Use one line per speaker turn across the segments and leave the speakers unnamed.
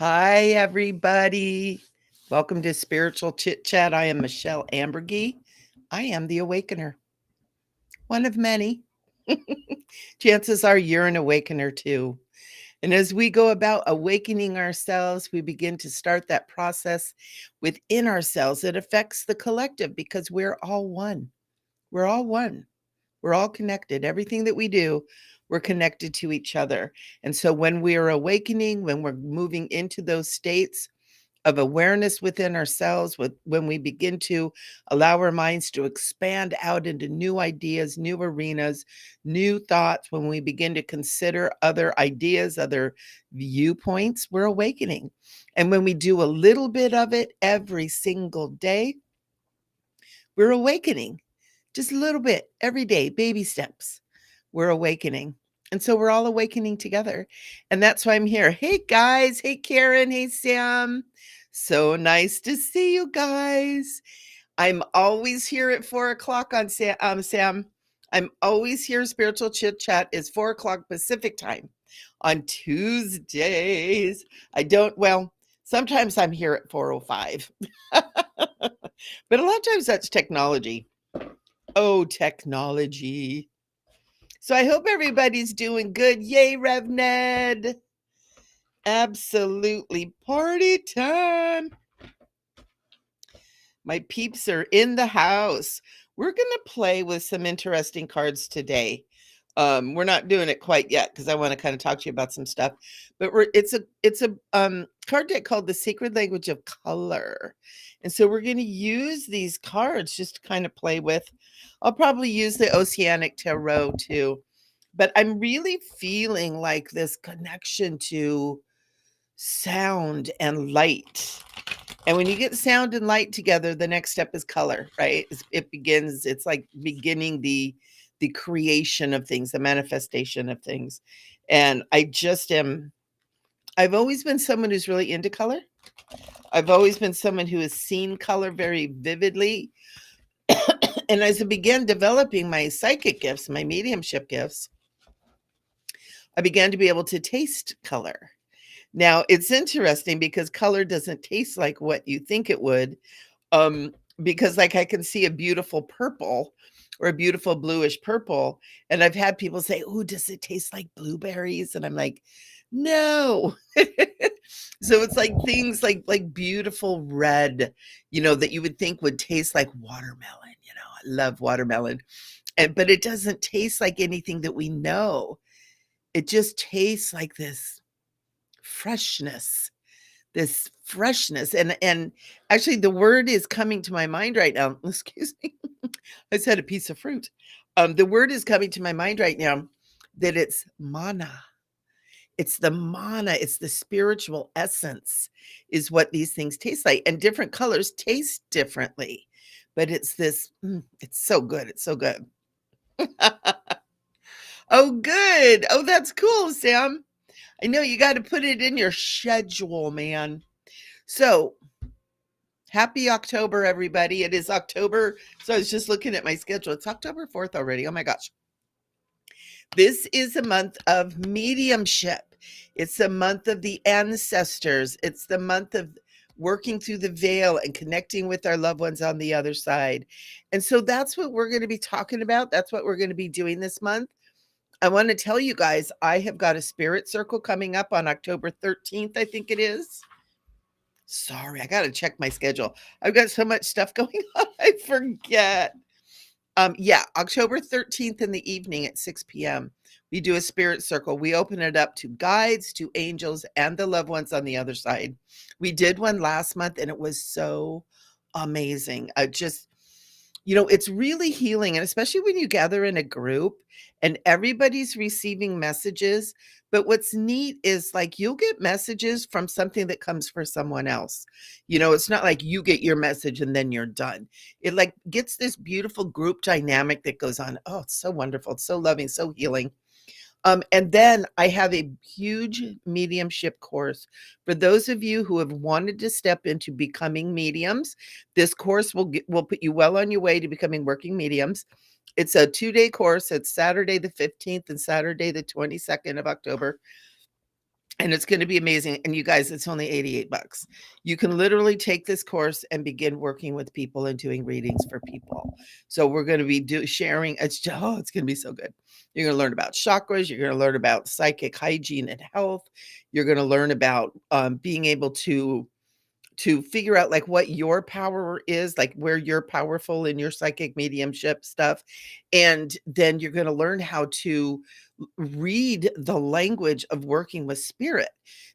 Hi, everybody. Welcome to Spiritual Chit Chat. I am Michele Amburgey. I am the Awakener, one of many. Chances are you're an Awakener too. And as we go about awakening ourselves, we begin to start that process within ourselves. It affects the collective because we're all one. We're all one. We're all connected. Everything that we do, we're connected to each other. And so when we are awakening, when we're moving into those states of awareness within ourselves, when we begin to allow our minds to expand out into new ideas, new arenas, new thoughts, when we begin to consider other ideas, other viewpoints, we're awakening. And when we do a little bit of it every single day, we're awakening. Just a little bit every day, baby steps. We're awakening. And so we're all awakening together. And that's why I'm here. Hey, guys. Hey, Karen. Hey, Sam. So nice to see you guys. I'm always here at 4 o'clock on Sam. I'm always here. Spiritual Chit Chat is 4 o'clock Pacific time on Tuesdays. Sometimes I'm here at 4:05, but a lot of times that's technology. Oh, technology. So I hope everybody's doing good. Yay, Rev Ned. Absolutely party time. My peeps are in the house. We're going to play with some interesting cards today. We're not doing it quite yet because I want to kind of talk to you about some stuff. But it's a card deck called The Sacred Language of Color. And so we're going to use these cards just to kind of play with. I'll probably use the Oceanic Tarot too. But I'm really feeling like this connection to sound and light. And when you get sound and light together, the next step is color, right? It's like beginning the creation of things, the manifestation of things. And I've always been someone who's really into color. I've always been someone who has seen color very vividly. And as I began developing my psychic gifts, my mediumship gifts, I began to be able to taste color. Now, it's interesting because color doesn't taste like what you think it would. Because like I can see a beautiful purple or a beautiful bluish purple, and I've had people say, "Oh, does it taste like blueberries?" And I'm like, "No." So it's like things like beautiful red, that you would think would taste like watermelon. I love watermelon, but it doesn't taste like anything that we know. It just tastes like freshness freshness. And actually the word is coming to my mind right now. Excuse me. I just had a piece of fruit. The word is coming to my mind right now that it's mana. It's the mana. It's the spiritual essence is what these things taste like. And different colors taste differently. But it's it's so good. It's so good. Oh, good. Oh, that's cool, Sam. I know you got to put it in your schedule, man. So happy October, everybody. It is October. So I was just looking at my schedule. It's October 4th already. Oh my gosh. This is a month of mediumship. It's a month of the ancestors. It's the month of working through the veil and connecting with our loved ones on the other side. And so that's what we're going to be talking about. That's what we're going to be doing this month. I want to tell you guys, I have got a spirit circle coming up on October 13th, I think it is. Sorry, I got to check my schedule. I've got so much stuff going on, I forget. Yeah, October 13th in the evening at 6 p.m. We do a spirit circle. We open it up to guides, to angels, and the loved ones on the other side. We did one last month and it was so amazing. It's really healing. And especially when you gather in a group and everybody's receiving messages. But what's neat is like you'll get messages from something that comes for someone else. It's not like you get your message and then you're done. It like gets this beautiful group dynamic that goes on. Oh, it's so wonderful. It's so loving, so healing. And then I have a huge mediumship course for those of you who have wanted to step into becoming mediums. This course will put you well on your way to becoming working mediums. It's a 2-day course. It's Saturday the 15th and Saturday the 22nd of October. and it's going to be amazing. And you guys, it's only $88. You can literally take this course and begin working with people and doing readings for people. So we're going to be sharing. It's going to be so good. You're going to learn about chakras. You're going to learn about psychic hygiene and health. You're going to learn about being able to figure out like what your power is, like where you're powerful in your psychic mediumship stuff. And then you're going to learn how to read the language of working with spirit,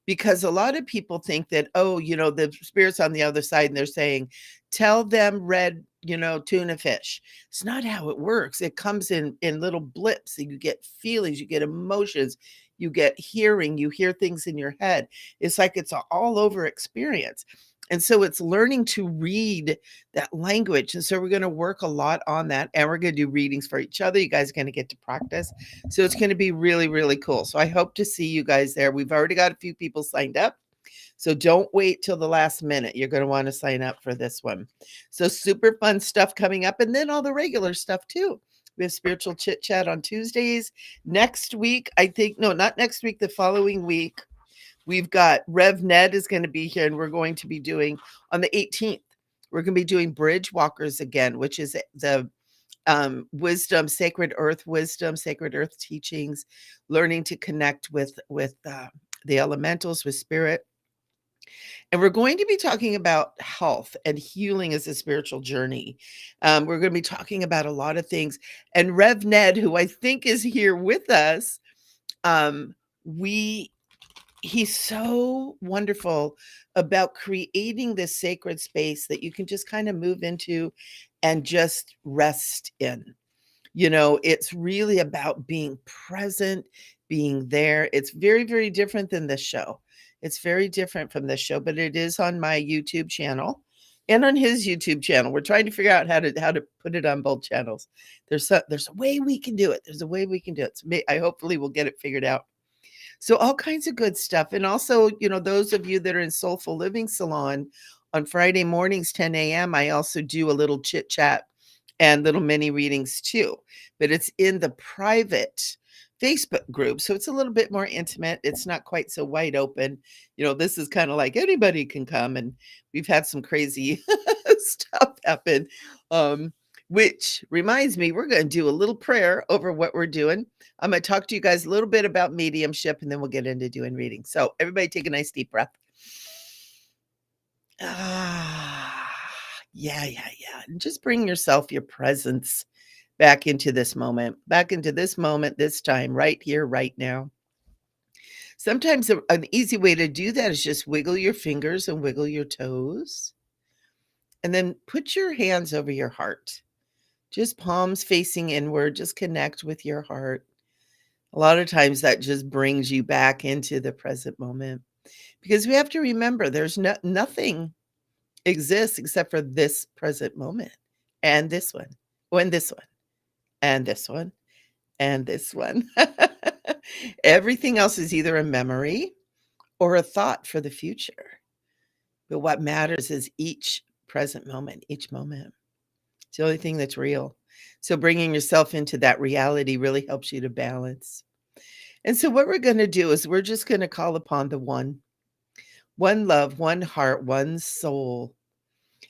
because a lot of people think that, oh, the spirit's on the other side and they're saying, tell them red, tuna fish. It's not how it works. It comes in little blips, and you get feelings, you get emotions, you get hearing, you hear things in your head. It's like it's an all over experience. And so it's learning to read that language. And so we're going to work a lot on that. And we're going to do readings for each other. You guys are going to get to practice. So it's going to be really, really cool. So I hope to see you guys there. We've already got a few people signed up. So don't wait till the last minute. You're going to want to sign up for this one. So super fun stuff coming up. And then all the regular stuff too. We have spiritual chit chat on Tuesdays. Next week, not next week, the following week, we've got Rev Ned is going to be here, and we're going to be doing on the 18th. We're going to be doing Bridge Walkers again, which is the wisdom, sacred earth teachings, learning to connect with the elementals, with spirit. And we're going to be talking about health and healing as a spiritual journey. We're going to be talking about a lot of things. And Rev Ned, who I think is here with us, he's so wonderful about creating this sacred space that you can just kind of move into and just rest in. It's really about being present, being there. It's very, very different than this show. It's very different from this show, but it is on my YouTube channel and on his YouTube channel. We're trying to figure out how to put it on both channels. There's a way we can do it. There's a way we can do it. So I hopefully we'll get it figured out. So all kinds of good stuff. And also, those of you that are in Soulful Living Salon on Friday mornings, 10 a.m., I also do a little chit chat and little mini readings too. But it's in the private Facebook group. So it's a little bit more intimate. It's not quite so wide open. This is kind of like anybody can come. And we've had some crazy stuff happen. Which reminds me, we're going to do a little prayer over what we're doing. I'm going to talk to you guys a little bit about mediumship, and then we'll get into doing readings. So everybody take a nice deep breath. Yeah. And just bring yourself, your presence back into this moment, this time, right here, right now. Sometimes an easy way to do that is just wiggle your fingers and wiggle your toes. And then put your hands over your heart. Just palms facing inward, just connect with your heart. A lot of times that just brings you back into the present moment, because we have to remember there's nothing exists except for this present moment, and this one, and this one, and this one, and this one. Everything else is either a memory or a thought for the future. But what matters is each present moment, each moment. It's the only thing that's real. So bringing yourself into that reality really helps you to balance. And so what we're going to do is we're just going to call upon the one love, one heart, one soul.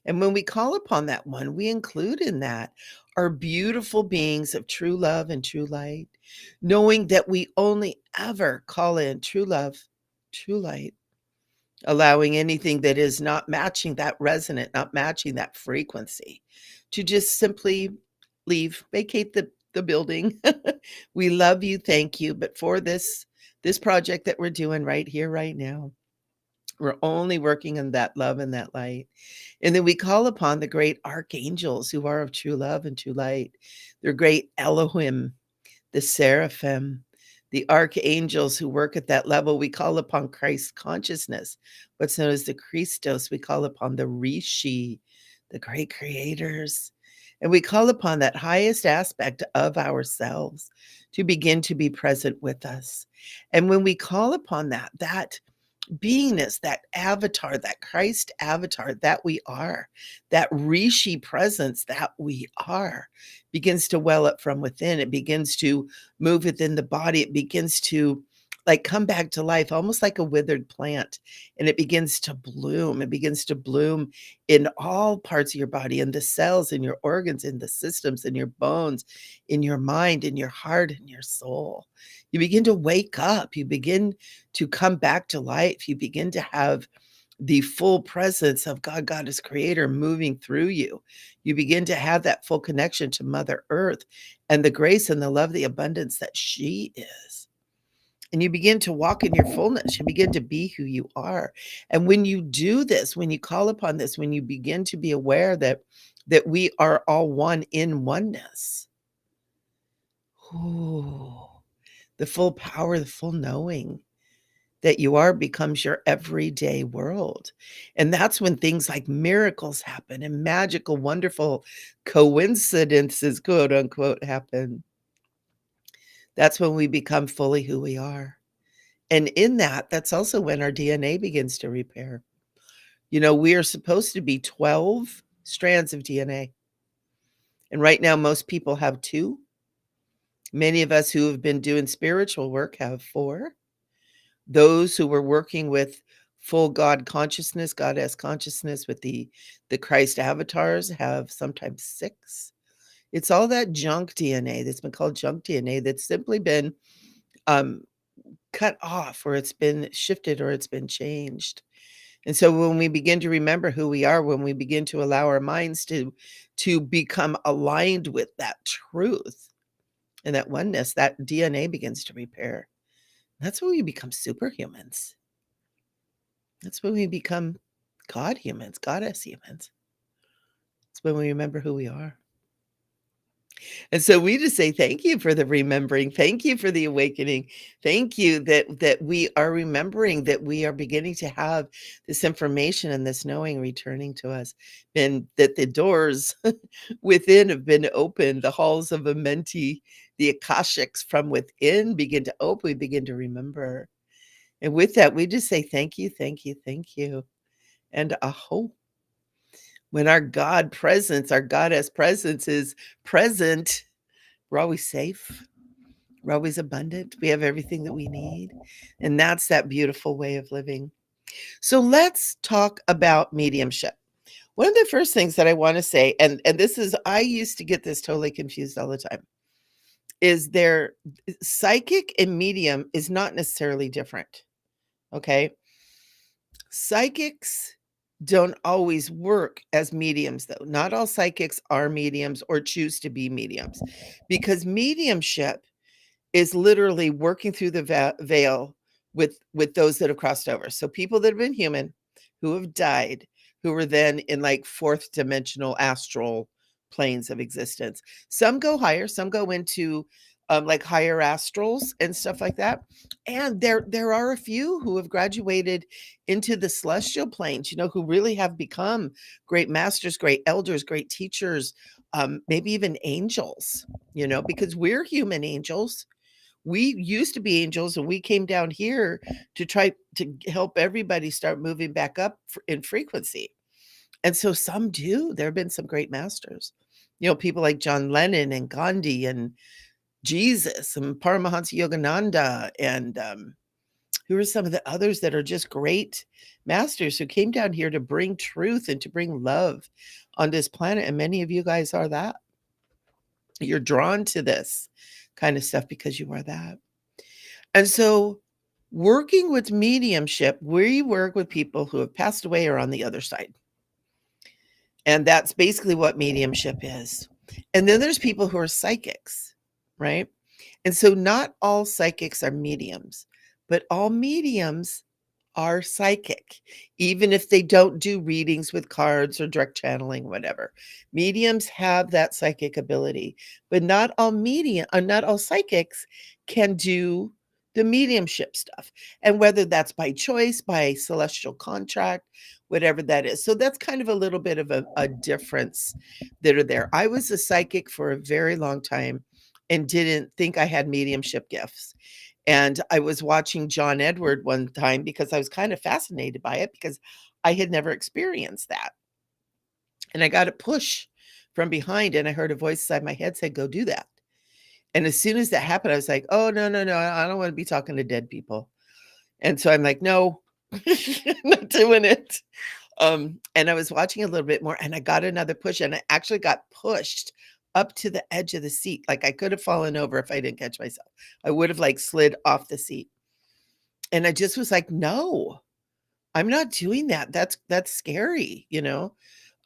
And when we call upon that one, we include in that our beautiful beings of true love and true light, knowing that we only ever call in true love, true light, allowing anything that is not matching that resonant, not matching that frequency, to just simply leave, vacate the building. We love you, thank you. But for this project that we're doing right here, right now, we're only working on that love and that light. And then we call upon the great archangels who are of true love and true light. They're great Elohim, the seraphim, the archangels who work at that level. We call upon Christ consciousness, what's known as the Christos. We call upon the Rishi, the great creators. And we call upon that highest aspect of ourselves to begin to be present with us. And when we call upon that beingness, that avatar, that Christ avatar that we are, that Rishi presence that we are, begins to well up from within. It begins to move within the body. It begins to like come back to life, almost like a withered plant, and it begins to bloom. It begins to bloom in all parts of your body, in the cells, in your organs, in the systems, in your bones, in your mind, in your heart, in your soul. You begin to wake up. You begin to come back to life. You begin to have the full presence of God, Goddess, Creator moving through you. You begin to have that full connection to Mother Earth and the grace and the love, the abundance that she is. And you begin to walk in your fullness. You begin to be who you are. And when you do this, when you call upon this, when you begin to be aware that we are all one in oneness, ooh, the full power, the full knowing that you are becomes your everyday world. And that's when things like miracles happen and magical, wonderful coincidences, quote unquote, happen. That's when we become fully who we are. And in that, that's also when our DNA begins to repair. You know, we are supposed to be 12 strands of DNA. And right now, most people have 2. Many of us who have been doing spiritual work have 4. Those who were working with full God consciousness, Goddess consciousness with the Christ avatars have sometimes 6. It's all that junk DNA that's been called junk DNA that's simply been cut off, or it's been shifted, or it's been changed. And so when we begin to remember who we are, when we begin to allow our minds to become aligned with that truth and that oneness, that DNA begins to repair. That's when we become superhumans. That's when we become God humans, goddess humans. It's when we remember who we are. And so we just say thank you for the remembering. Thank you for the awakening. Thank you that we are remembering, that we are beginning to have this information and this knowing returning to us, and that the doors within have been opened, the halls of Amenti, the Akashics from within begin to open, we begin to remember. And with that, we just say thank you, thank you, thank you. And aho. When our God presence, our goddess presence is present, we're always safe. We're always abundant. We have everything that we need. And that's that beautiful way of living. So let's talk about mediumship. One of the first things that I want to say, and this is, I used to get this totally confused all the time, is there psychic and medium is not necessarily different. Okay. Psychics don't always work as mediums, though. Not all psychics are mediums or choose to be mediums, because mediumship is literally working through the veil with those that have crossed over. So people that have been human, who have died, who are then in like fourth dimensional astral planes of existence. Some go higher, some go into like higher astrals and stuff like that. And there are a few who have graduated into the celestial planes, you know, who really have become great masters, great elders, great teachers, maybe even angels, you know, because we're human angels. We used to be angels, and we came down here to try to help everybody start moving back up in frequency. And so some do. There have been some great masters, you know, people like John Lennon and Gandhi and Jesus and Paramahansa Yogananda, and who are some of the others that are just great masters who came down here to bring truth and to bring love on this planet. And many of you guys are that. You're drawn to this kind of stuff because you are that. And so working with mediumship, we work with people who have passed away or on the other side. And that's basically what mediumship is. And then there's people who are psychics, right? And so not all psychics are mediums, but all mediums are psychic, even if they don't do readings with cards or direct channeling, whatever. Mediums have that psychic ability, but not all not all psychics can do the mediumship stuff. And whether that's by choice, by celestial contract, whatever that is. So that's kind of a little bit of a difference that are there. I was a psychic for a very long time and didn't think I had mediumship gifts. And I was watching John Edward one time because I was kind of fascinated by it because I had never experienced that. And I got a push from behind, and I heard a voice inside my head say, go do that. And as soon as that happened, I was like, oh, no, no, no, I don't want to be talking to dead people. And so I'm like, no, I'm not doing it. And I was watching a little bit more and I got another push and I actually got pushed up to the edge of the seat. Like I could have fallen over if I didn't catch myself. I would have like slid off the seat. And I just was like, no, I'm not doing that. That's scary, you know?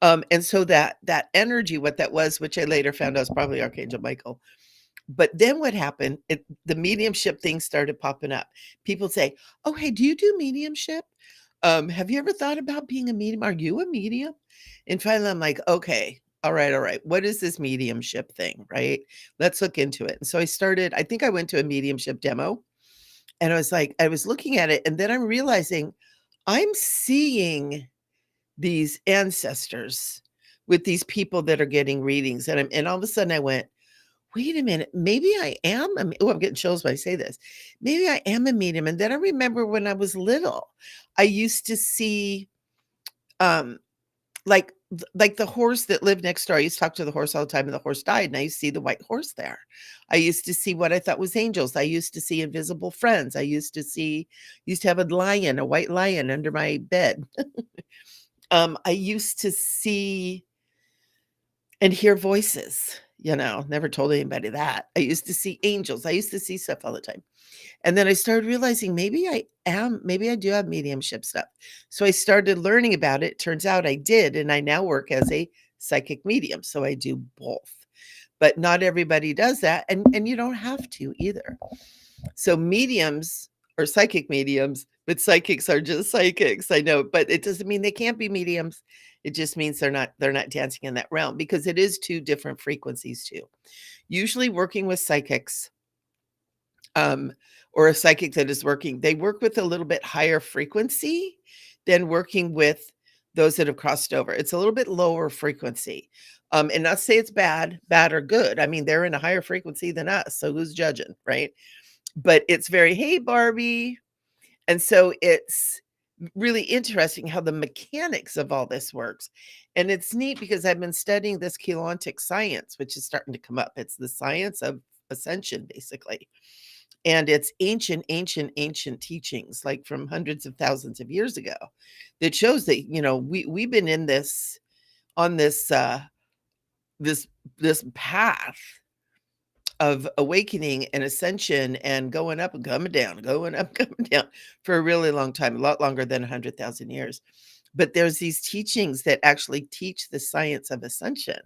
And so that energy, what that was, which I later found out was probably Archangel Michael. But then what happened, the mediumship thing started popping up. People say, oh, hey, do you do mediumship? Have you ever thought about being a medium? Are you a medium? And finally, I'm like, okay, all right, all right. What is this mediumship thing, right? Let's look into it. And so I think I went to a mediumship demo and I was like, I was looking at it and then I'm realizing I'm seeing these ancestors with these people that are getting readings. And all of a sudden I went, wait a minute, maybe I am I'm getting chills when I say this. Maybe I am a medium. And then I remember when I was little, I used to see um like the horse that lived next door. I used to talk to the horse all the time, and the horse died, and I used to see the white horse there. I used to see what I thought was angels. I used to see invisible friends. I used to have a white lion under my bed. I used to see and hear voices, never told anybody that. I used to see angels. I used to see stuff all the time. And then I started realizing maybe I do have mediumship stuff. So I started learning about it. Turns out I did. And I now work as a psychic medium. So I do both. But not everybody does that. And you don't have to either. So mediums are psychic mediums, but psychics are just psychics. I know, but it doesn't mean they can't be mediums. It just means they're not dancing in that realm because it is two different frequencies too. Usually working with psychics, or a psychic that is working, they work with a little bit higher frequency than working with those that have crossed over. It's a little bit lower frequency. And not say it's bad or good. I mean, they're in a higher frequency than us. So who's judging, right? But it's very, hey, Barbie. And so it's really interesting how the mechanics of all this works. And it's neat because I've been studying this Keylontic science, which is starting to come up. It's the science of ascension, basically. And it's ancient teachings, like from hundreds of thousands of years ago, that shows that, we've been in this, on this, this path of awakening and ascension and going up and coming down, going up, coming down for a really long time, a lot longer than 100,000 years. But there's these teachings that actually teach the science of ascension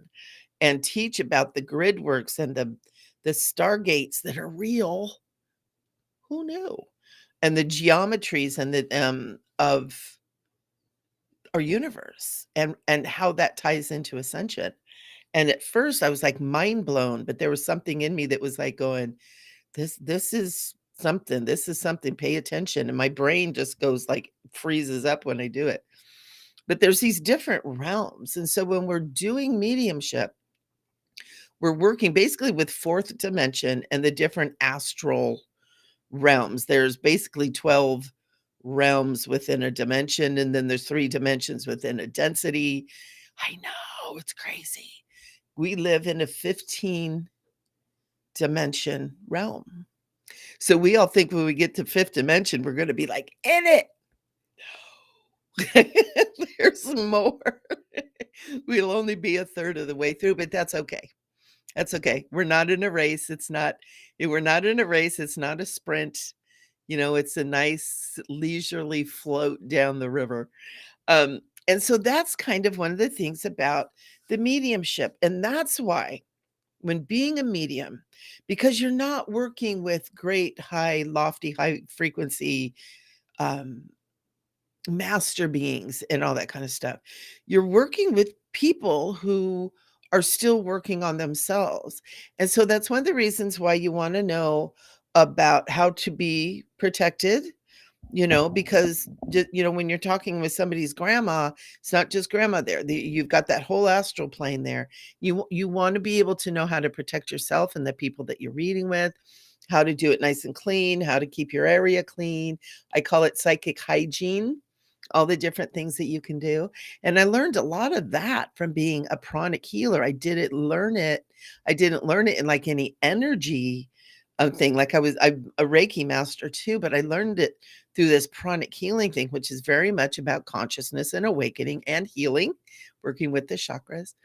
and teach about the grid works and the stargates that are real. Who knew? And the geometries and the of our universe and how that ties into ascension. And at first I was like mind blown, but there was something in me that was like going, this is something, pay attention. And my brain just goes like freezes up when I do it. But there's these different realms. And so when we're doing mediumship, we're working basically with fourth dimension and the different astral realms. There's basically 12 realms within a dimension, and then there's 3 dimensions within a density. I know, it's crazy. We live in a 15 dimension realm. So we all think when we get to 5th dimension, we're going to be like in it. No. There's more. We'll only be a third of the way through, but that's okay. That's okay. We're not in a race. We're not in a race. It's not a sprint. It's a nice leisurely float down the river. And so that's kind of one of the things about the mediumship. And that's why when being a medium, because you're not working with great, lofty, high frequency, master beings and all that kind of stuff, you're working with people who are still working on themselves. And so that's one of the reasons why you want to know about how to be protected, because when you're talking with somebody's grandma, it's not just grandma there. You've got that whole astral plane there. You want to be able to know how to protect yourself and the people that you're reading with, how to do it nice and clean, how to keep your area clean. I call it psychic hygiene. all the different things that you can do. And I learned a lot of that from being a pranic healer. I didn't learn it in like any energy thing. Like I'm a Reiki master too, but I learned it through this pranic healing thing, which is very much about consciousness and awakening and healing, working with the chakras.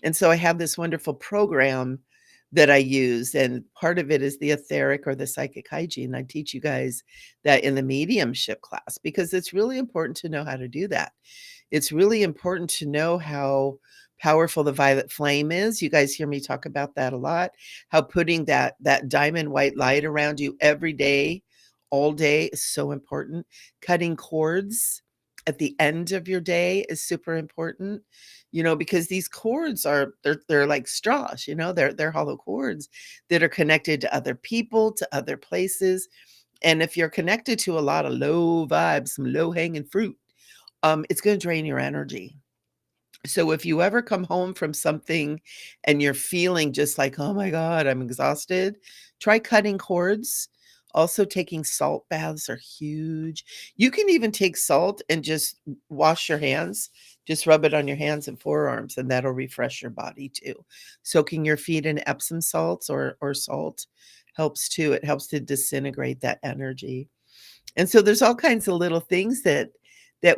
And so I have this wonderful program that I use, and part of it is the etheric or the psychic hygiene. I teach you guys that in the mediumship class because it's really important to know how to do that. It's really important to know how powerful the violet flame is. You guys hear me talk about that a lot. How putting that diamond white light around you every day, all day is so important. Cutting cords at the end of your day is super important, because these cords they're like straws, they're hollow cords that are connected to other people, to other places. And if you're connected to a lot of low vibes, some low hanging fruit, it's going to drain your energy. So if you ever come home from something and you're feeling just like, oh my God, I'm exhausted, try cutting cords. Also, taking salt baths are huge. You can even take salt and just wash your hands, just rub it on your hands and forearms, and that'll refresh your body too. Soaking your feet in Epsom salts or salt helps too. It helps to disintegrate that energy. And so there's all kinds of little things that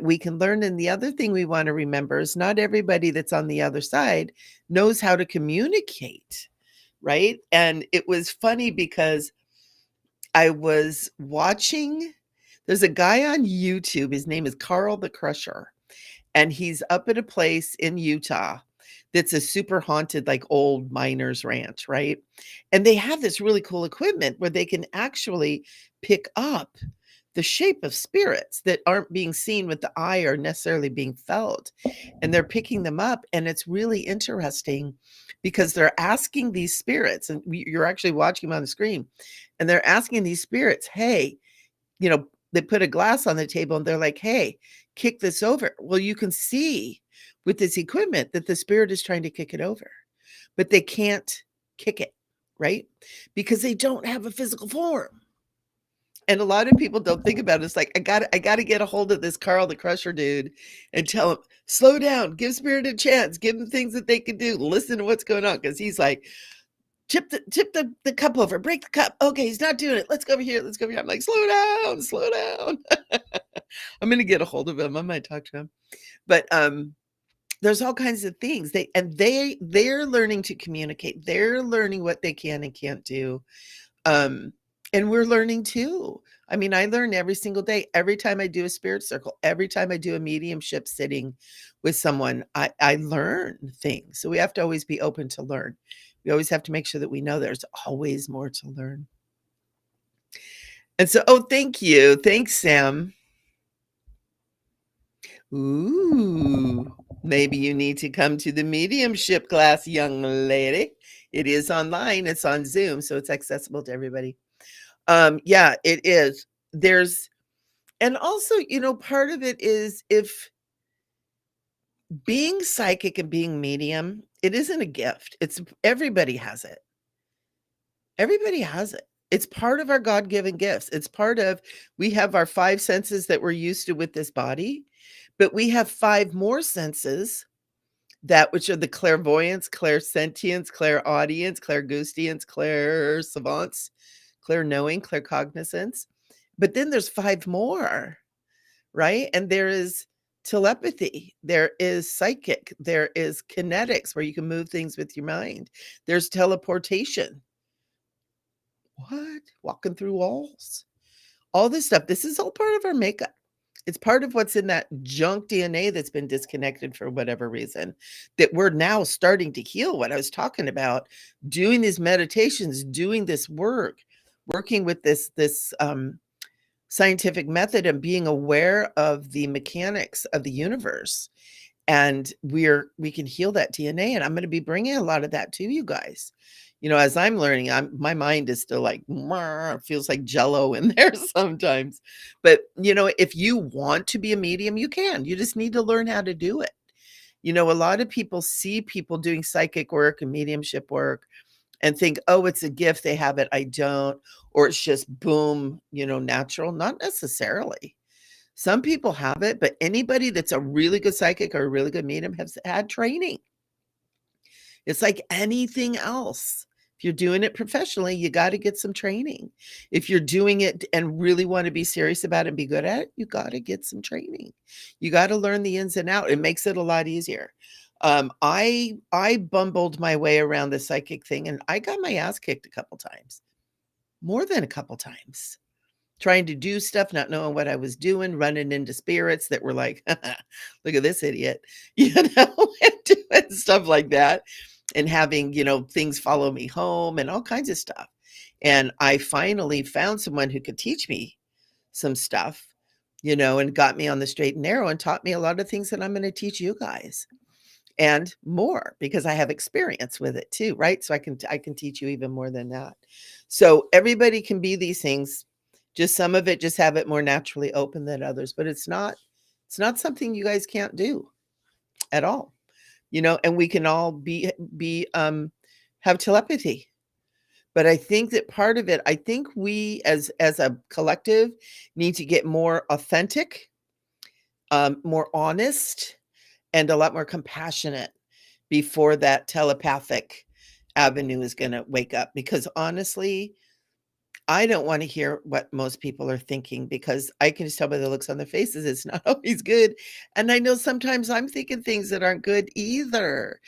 we can learn. And the other thing we want to remember is not everybody that's on the other side knows how to communicate, right? And it was funny because I was watching, there's a guy on YouTube, his name is Carl the Crusher, and he's up at a place in Utah that's a super haunted, like old miners ranch, right? And they have this really cool equipment where they can actually pick up the shape of spirits that aren't being seen with the eye or necessarily being felt. And they're picking them up. And it's really interesting because they're asking these spirits, and you're actually watching them on the screen, and they're asking these spirits, hey, they put a glass on the table and they're like, hey, kick this over. Well, you can see with this equipment that the spirit is trying to kick it over, but they can't kick it, right? Because they don't have a physical form. And a lot of people don't think about it. It's like, I gotta get a hold of this Carl the Crusher dude and tell him, slow down, give spirit a chance, give them things that they can do, listen to what's going on. Cause he's like, tip the cup over, break the cup. Okay, he's not doing it. Let's go over here. Let's go over here. I'm like, slow down, slow down. I'm gonna get a hold of him. I might talk to him. But there's all kinds of things. They're learning to communicate. They're learning what they can and can't do. And we're learning too. I mean, I learn every single day. Every time I do a spirit circle, every time I do a mediumship sitting with someone, I learn things. So we have to always be open to learn. We always have to make sure that we know there's always more to learn. And so, oh, thank you. Thanks, Sam. Ooh, maybe you need to come to the mediumship class, young lady. It is online. It's on Zoom, so it's accessible to everybody. Yeah, it is. And also, part of it is, if being psychic and being medium, it isn't a gift. It's everybody has it. Everybody has it. It's part of our God-given gifts. It's part of, we have our 5 senses that we're used to with this body, but we have 5 more senses, that which are the clairvoyance, clairsentience, clairaudience, clairgoustience, clairsavance, clairknowing, claircognizance. But then there's 5 more, right? And there is telepathy, there is psychic, there is kinetics, where you can move things with your mind. There's teleportation. What? Walking through walls. All this stuff. This is all part of our makeup. It's part of what's in that junk DNA that's been disconnected for whatever reason, that we're now starting to heal. What I was talking about, doing these meditations, doing this work, working with this scientific method, and being aware of the mechanics of the universe. And we can heal that DNA. And I'm going to be bringing a lot of that to you guys. As I'm learning, my mind is still like, it feels like jello in there sometimes. But, if you want to be a medium, you can. You just need to learn how to do it. A lot of people see people doing psychic work and mediumship work and think, oh, it's a gift, they have it, I don't, or it's just boom, natural. Not necessarily. Some people have it, but anybody that's a really good psychic or a really good medium has had training. It's like anything else. If you're doing it professionally, you got to get some training. If you're doing it and really want to be serious about it and be good at it, you got to get some training. You got to learn the ins and out. It makes it a lot easier. I bumbled my way around the psychic thing, and I got my ass kicked a couple times, more than a couple times, trying to do stuff, not knowing what I was doing, running into spirits that were like, look at this idiot, and doing stuff like that, and having, things follow me home and all kinds of stuff. And I finally found someone who could teach me some stuff, and got me on the straight and narrow and taught me a lot of things that I'm going to teach you guys and more, because I have experience with it too, right? So I can teach you even more than that. So everybody can be these things. Just some of it just have it more naturally open than others, but it's not something you guys can't do at all. And we can all be have telepathy. But I think that part of it, I think we as a collective need to get more authentic, more honest, and a lot more compassionate before that telepathic avenue is going to wake up. Because honestly, I don't want to hear what most people are thinking, because I can just tell by the looks on their faces it's not always good. And I know sometimes I'm thinking things that aren't good either.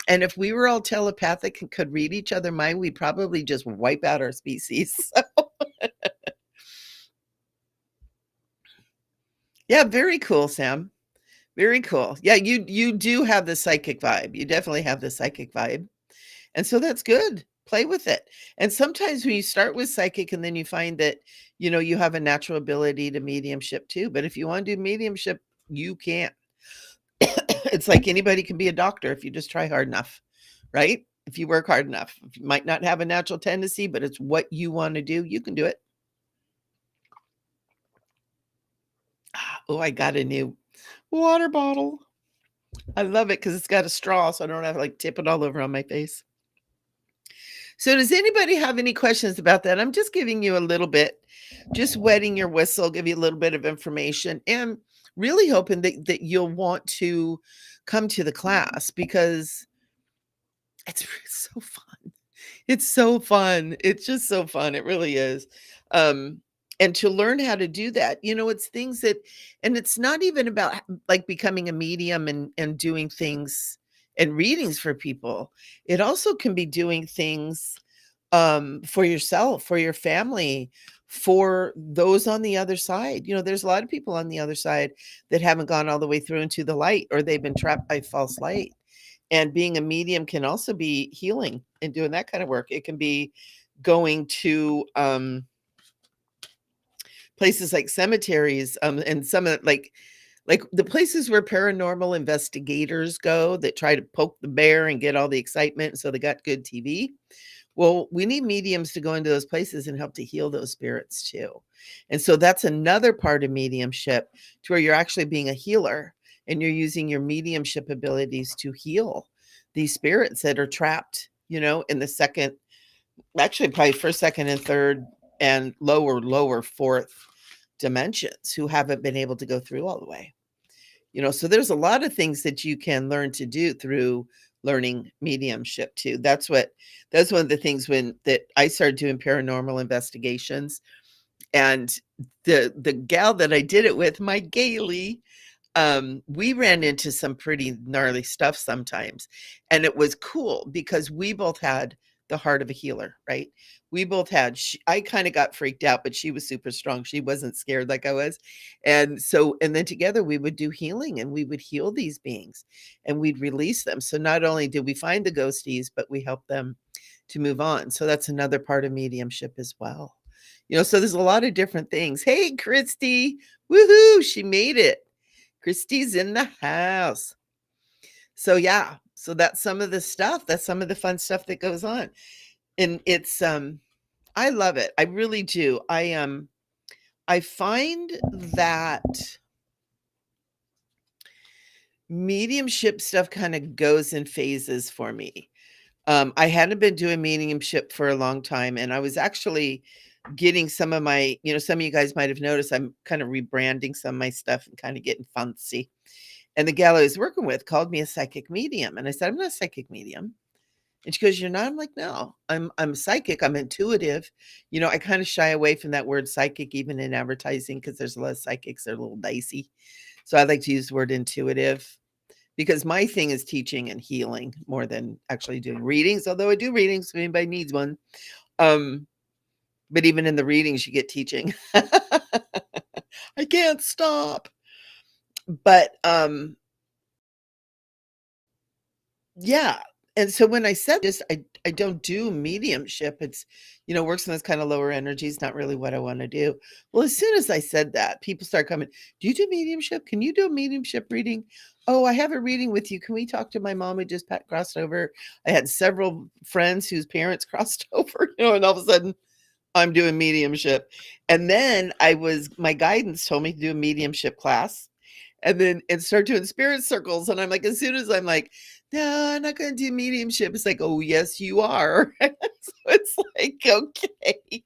And if we were all telepathic and could read each other mind, we'd probably just wipe out our species. Yeah, very cool, Sam. Very cool. Yeah, you do have the psychic vibe. You definitely have the psychic vibe. And so that's good. Play with it. And sometimes when you start with psychic and then you find that, you have a natural ability to mediumship too. But if you want to do mediumship, you can. It's like anybody can be a doctor if you just try hard enough, right? If you work hard enough. You might not have a natural tendency, but it's what you want to do, you can do it. Oh, I got a new water bottle. I love it because it's got a straw, so I don't have to tip it all over on my face. So does anybody have any questions about that? I'm just giving you a little bit, just wetting your whistle, give you a little bit of information, and really hoping that you'll want to come to the class, because it's so fun. It's so fun. It's just so fun. It really is. And to learn how to do that, it's things that, and it's not even about like becoming a medium and doing things and readings for people. It also can be doing things for yourself, for your family, for those on the other side. There's a lot of people on the other side that haven't gone all the way through into the light, or they've been trapped by false light. And being a medium can also be healing and doing that kind of work. It can be going to places like cemeteries, and some of like the places where paranormal investigators go that try to poke the bear and get all the excitement, so they got good TV. Well, we need mediums to go into those places and help to heal those spirits too. And so that's another part of mediumship, to where you're actually being a healer and you're using your mediumship abilities to heal these spirits that are trapped, in the second, actually probably first, second, and third, and lower fourth dimensions, who haven't been able to go through all the way. So there's a lot of things that you can learn to do through learning mediumship too. That's one of the things that I started doing paranormal investigations. And the gal that I did it with, my Gailey, we ran into some pretty gnarly stuff sometimes. And it was cool because we both had the heart of a healer, right? We both had, I kind of got freaked out, but she was super strong. She wasn't scared like I was. And then together we would do healing, and we would heal these beings and we'd release them. So not only did we find the ghosties, but we helped them to move on. So that's another part of mediumship as well. So there's a lot of different things. Hey, Christy, woohoo, she made it. Christy's in the house. So yeah, so that's some of the stuff. That's some of the fun stuff that goes on. And it's I love it. I really do. I find that mediumship stuff kind of goes in phases for me. I hadn't been doing mediumship for a long time, and I was actually getting some of my, some of you guys might have noticed I'm kind of rebranding some of my stuff and kind of getting fancy. And the gal I was working with called me a psychic medium. And I said, I'm not a psychic medium. And she goes, "You're not?" I'm like, "No, I'm psychic. I'm intuitive." I kind of shy away from that word psychic, even in advertising, because there's a lot of psychics that are a little dicey. So I like to use the word intuitive because my thing is teaching and healing more than actually doing readings, although I do readings if anybody needs one. But even in the readings, you get teaching. I can't stop. But yeah. And so when I said this, I don't do mediumship. It's, works in those kind of lower energies, not really what I want to do. Well, as soon as I said that, people start coming, "Do you do mediumship? Can you do a mediumship reading? Oh, I have a reading with you. Can we talk to my mom who just crossed over?" I had several friends whose parents crossed over, and all of a sudden I'm doing mediumship. And then my guidance told me to do a mediumship class and start doing spirit circles. And I'm like, as soon as I'm like, "No, I'm not going to do mediumship," it's like, "Oh, yes, you are." So it's like, okay.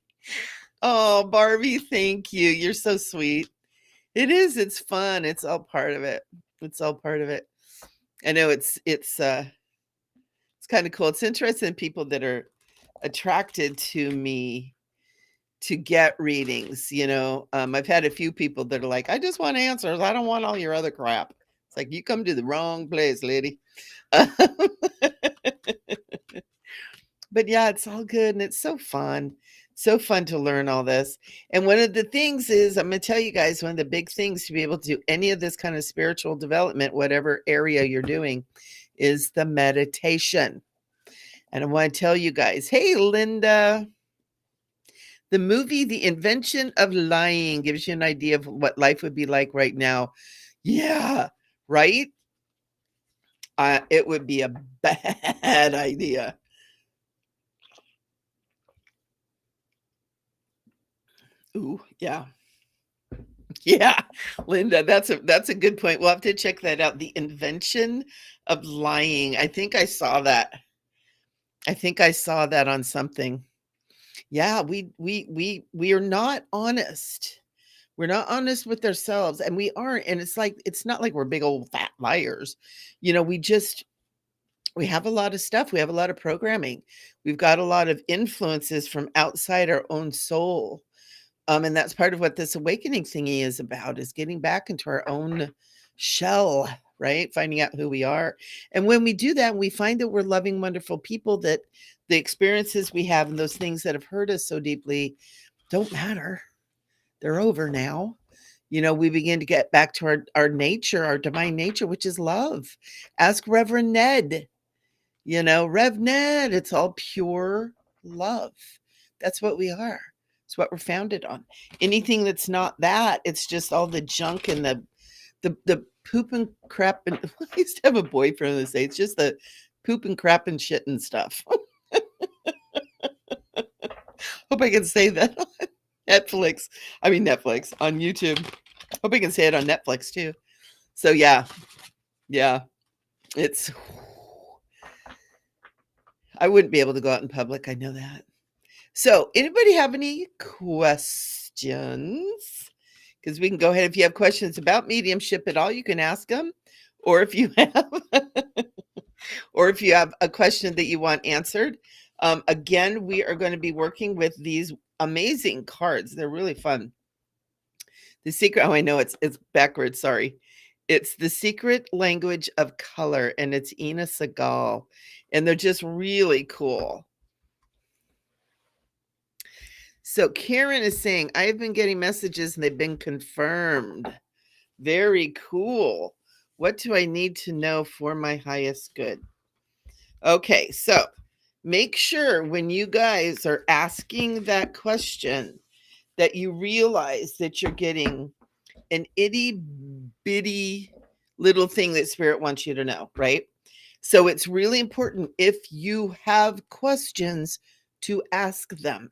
Oh, Barbie, thank you. You're so sweet. It is. It's fun. It's all part of it. It's all part of it. I know it's kind of cool. It's interesting people that are attracted to me to get readings. I've had a few people that are like, "I just want answers. I don't want all your other crap." It's like, you come to the wrong place, lady. But yeah, it's all good and it's so fun. So fun to learn all this. And one of the things is, I'm going to tell you guys, one of the big things to be able to do any of this kind of spiritual development, whatever area you're doing, is the meditation. And I want to tell you guys, hey, Linda, the movie The Invention of Lying gives you an idea of what life would be like right now. Yeah, right? It would be a bad idea. Ooh, yeah. Yeah, Linda, that's a good point. We'll have to check that out. The Invention of Lying. I think I saw that on something. Yeah, we are not honest. We're not honest with ourselves, and we aren't. And it's not like we're big old fat liars. We have a lot of stuff. We have a lot of programming. We've got a lot of influences from outside our own soul. And that's part of what this awakening thingy is about, is getting back into our own shell, right? Finding out who we are. And when we do that, we find that we're loving, wonderful people, that the experiences we have and those things that have hurt us so deeply don't matter. They're over now. We begin to get back to our nature, our divine nature, which is love. Ask Reverend Ned. Rev Ned, it's all pure love. That's what we are. It's what we're founded on. Anything that's not that, it's just all the junk and the poop and crap. And I used to have a boyfriend that say it's just the poop and crap and shit and stuff. Hope I can say that on Netflix. I mean Netflix on YouTube. Hope I can say it on Netflix too. So yeah, it's. I wouldn't be able to go out in public. I know that. So, anybody have any questions? Because we can go ahead. If you have questions about mediumship at all, you can ask them. Or if you have, or if you have a question that you want answered. Again, we are going to be working with these amazing cards. They're really fun. The secret. Oh, I know it's backwards. Sorry. It's The Secret Language of Color, and it's Ina Segal, and they're just really cool. So Karen is saying, I've been getting messages and they've been confirmed. Very cool. What do I need to know for my highest good? Okay, so make sure when you guys are asking that question that you realize that you're getting an itty bitty little thing that Spirit wants you to know, right? So it's really important, if you have questions, to ask them,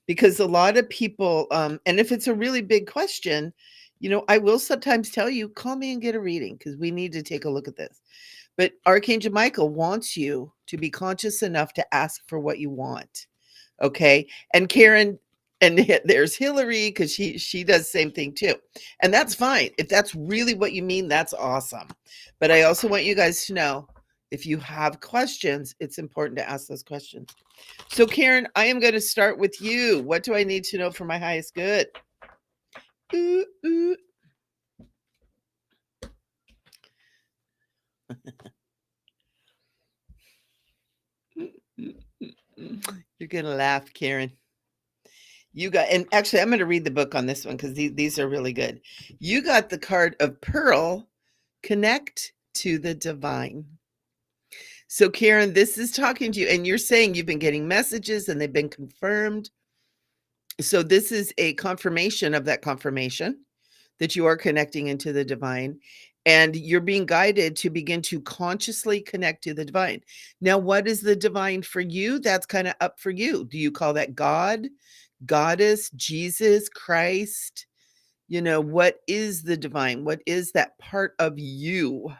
because a lot of people, and if it's a really big question, I will sometimes tell you, call me and get a reading, because we need to take a look at this. But Archangel Michael wants you to be conscious enough to ask for what you want. Okay. And Karen, And there's Hillary, because she does the same thing too. And that's fine. If that's really what you mean, that's awesome. But I also want you guys to know, if you have questions, it's important to ask those questions. So Karen, I am going to start with you. What do I need to know for my highest good? Ooh, ooh. You're going to laugh, Karen. You got, and actually, I'm going to read the book on this one because these are really good. You got the card of Pearl, connect to the divine. So, Karen, this is talking to you, and you're saying you've been getting messages and they've been confirmed. So, this is a confirmation of that confirmation that you are connecting into the divine, and you're being guided to begin to consciously connect to the divine. Now, what is the divine for you? That's kind of up for you. Do you call that God, Goddess, Jesus, Christ? What is the divine? What is that part of you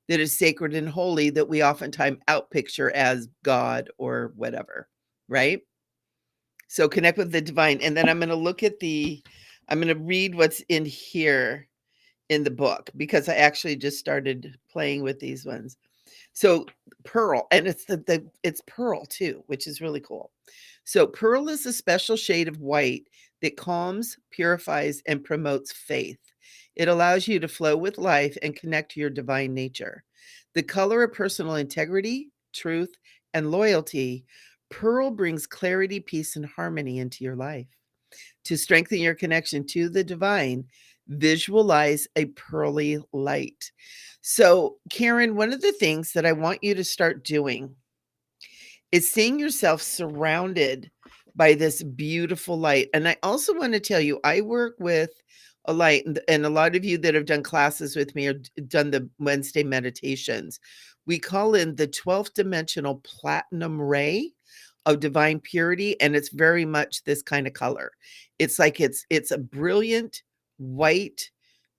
that is sacred and holy that we oftentimes outpicture as God or whatever, right? So connect with the divine. And then I'm going to read what's in here in the book, because I actually just started playing with these ones. So pearl, and it's pearl too, which is really cool. So pearl is a special shade of white that calms, purifies, and promotes faith. It allows you to flow with life and connect to your divine nature. The color of personal integrity, truth, and loyalty, pearl brings clarity, peace, and harmony into your life. To strengthen your connection to the divine, visualize a pearly light. So, Karen, one of the things that I want you to start doing is seeing yourself surrounded by this beautiful light. And I also want to tell you, I work with a light, and a lot of you that have done classes with me or done the Wednesday meditations, we call in the 12th dimensional platinum ray of divine purity, and it's very much this kind of color. It's like it's a brilliant white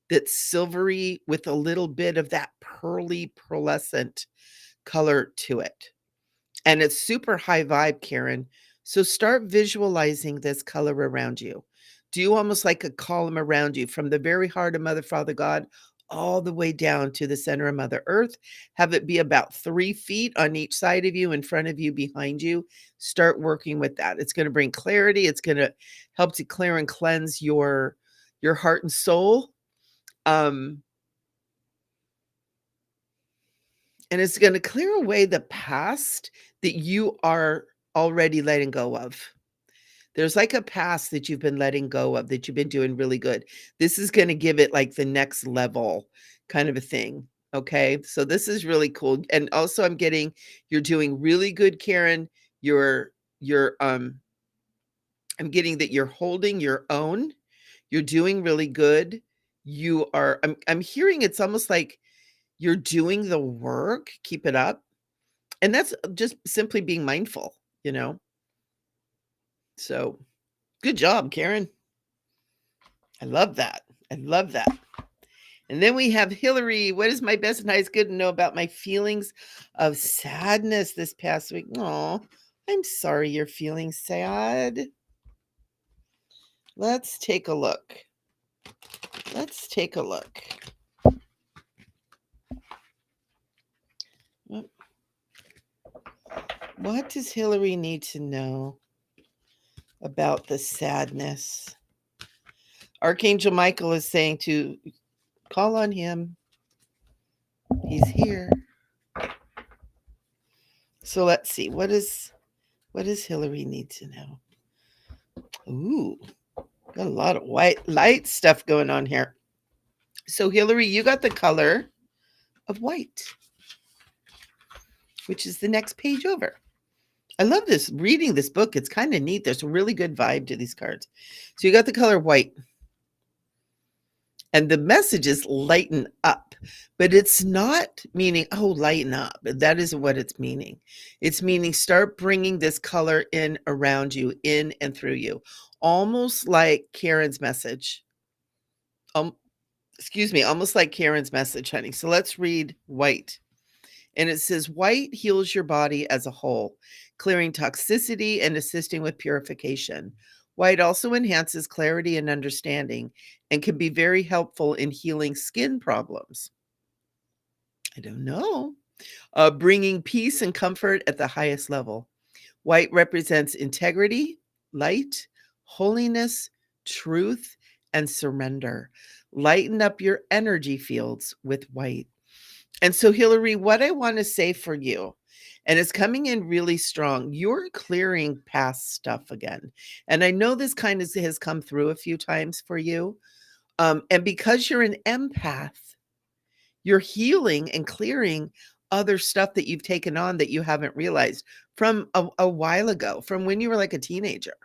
that's silvery with a little bit of that pearly pearlescent color to it. And it's super high vibe, Karen. So start visualizing this color around you. Do almost like a column around you from the very heart of Mother, Father, God, all the way down to the center of Mother Earth. Have it be about 3 feet on each side of you, in front of you, behind you. Start working with that. It's going to bring clarity. It's going to help to clear and cleanse your heart and soul. And it's going to clear away the past that you are already letting go of. There's like a past that you've been letting go of, that you've been doing really good. This is going to give it like the next level kind of a thing. Okay. So this is really cool. And also I'm getting, you're doing really good, Karen. I'm getting that you're holding your own. You're doing really good. I'm hearing it's almost like you're doing the work. Keep it up. And that's just simply being mindful, you know? So good job, Karen. I love that. I love that. And then we have Hillary. What is my best and highest good to know about my feelings of sadness this past week? Oh, I'm sorry you're feeling sad. Let's take a look. Let's take a look. What does Hillary need to know about the sadness? Archangel Michael is saying to call on him. He's here. So let's see. What does Hillary need to know? Ooh, got a lot of white light stuff going on here. So Hillary, you got the color of white, which is the next page over. I love this, reading this book. It's kind of neat. There's a really good vibe to these cards. So you got the color white. And the message is lighten up, but it's not meaning, oh, lighten up. That isn't what it's meaning. It's meaning start bringing this color in around you, in and through you, almost like Karen's message. Almost like Karen's message, honey. So let's read white. And it says, white heals your body as a whole, clearing toxicity and assisting with purification. White also enhances clarity and understanding and can be very helpful in healing skin problems. I don't know. Bringing peace and comfort at the highest level. White represents integrity, light, holiness, truth, and surrender. Lighten up your energy fields with white. And so, Hillary, what I want to say for you, and it's coming in really strong, you're clearing past stuff again. And I know this kind of has come through a few times for you. And because you're an empath, you're healing and clearing other stuff that you've taken on that you haven't realized from a while ago, from when you were like a teenager.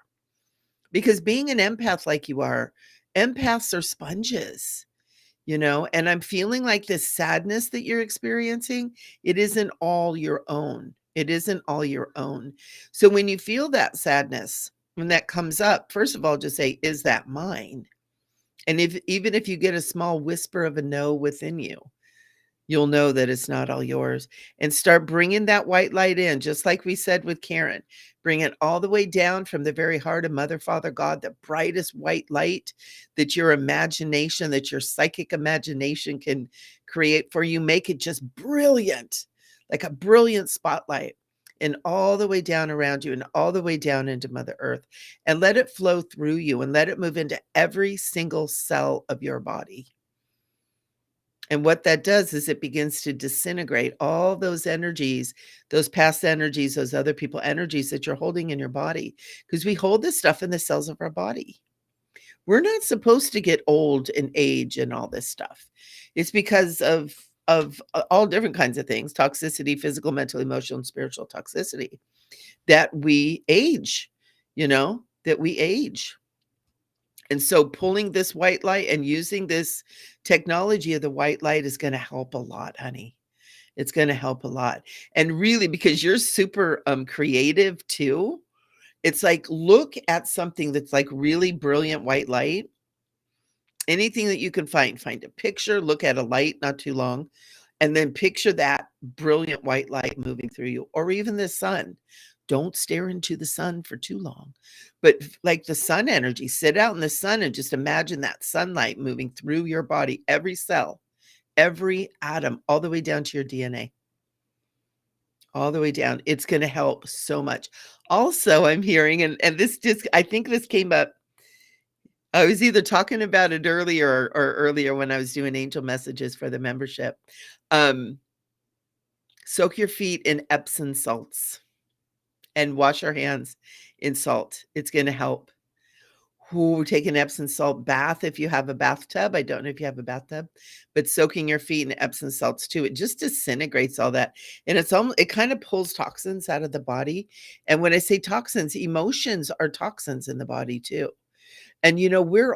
Because being an empath like you are, empaths are sponges, and I'm feeling like this sadness that you're experiencing, it isn't all your own. It isn't all your own. So when you feel that sadness, when that comes up, first of all, just say, is that mine? And even if you get a small whisper of a no within you, you'll know that it's not all yours, and start bringing that white light in, just like we said with Karen. Bring it all the way down from the very heart of Mother, Father, God, the brightest white light that your imagination, that your psychic imagination can create for you. Make it just brilliant, like a brilliant spotlight, and all the way down around you and all the way down into Mother Earth, and let it flow through you and let it move into every single cell of your body. And what that does is it begins to disintegrate all those energies, those past energies, those other people energies that you're holding in your body. Because we hold this stuff in the cells of our body. We're not supposed to get old and age and all this stuff. It's because of all different kinds of things, toxicity, physical, mental, emotional, and spiritual toxicity, that we age, that we age. And so pulling this white light and using this technology of the white light is going to help a lot, honey. It's going to help a lot. And really, because you're super creative too, it's like, look at something that's like really brilliant white light. Anything that you can find a picture, look at a light, not too long, and then picture that brilliant white light moving through you, or even the sun. Don't stare into the sun for too long, but like the sun energy, sit out in the sun and just imagine that sunlight moving through your body, every cell, every atom, all the way down to your DNA, all the way down. It's going to help so much. Also, I'm hearing, and this just, I think this came up. I was either talking about it earlier or earlier when I was doing angel messages for the membership. Soak your feet in Epsom salts and wash our hands in salt. It's going to help. Take an Epsom salt bath if you have a bathtub. I don't know if you have a bathtub, but soaking your feet in Epsom salts too, it just disintegrates all that. And it kind of pulls toxins out of the body. And when I say toxins, emotions are toxins in the body too. And we're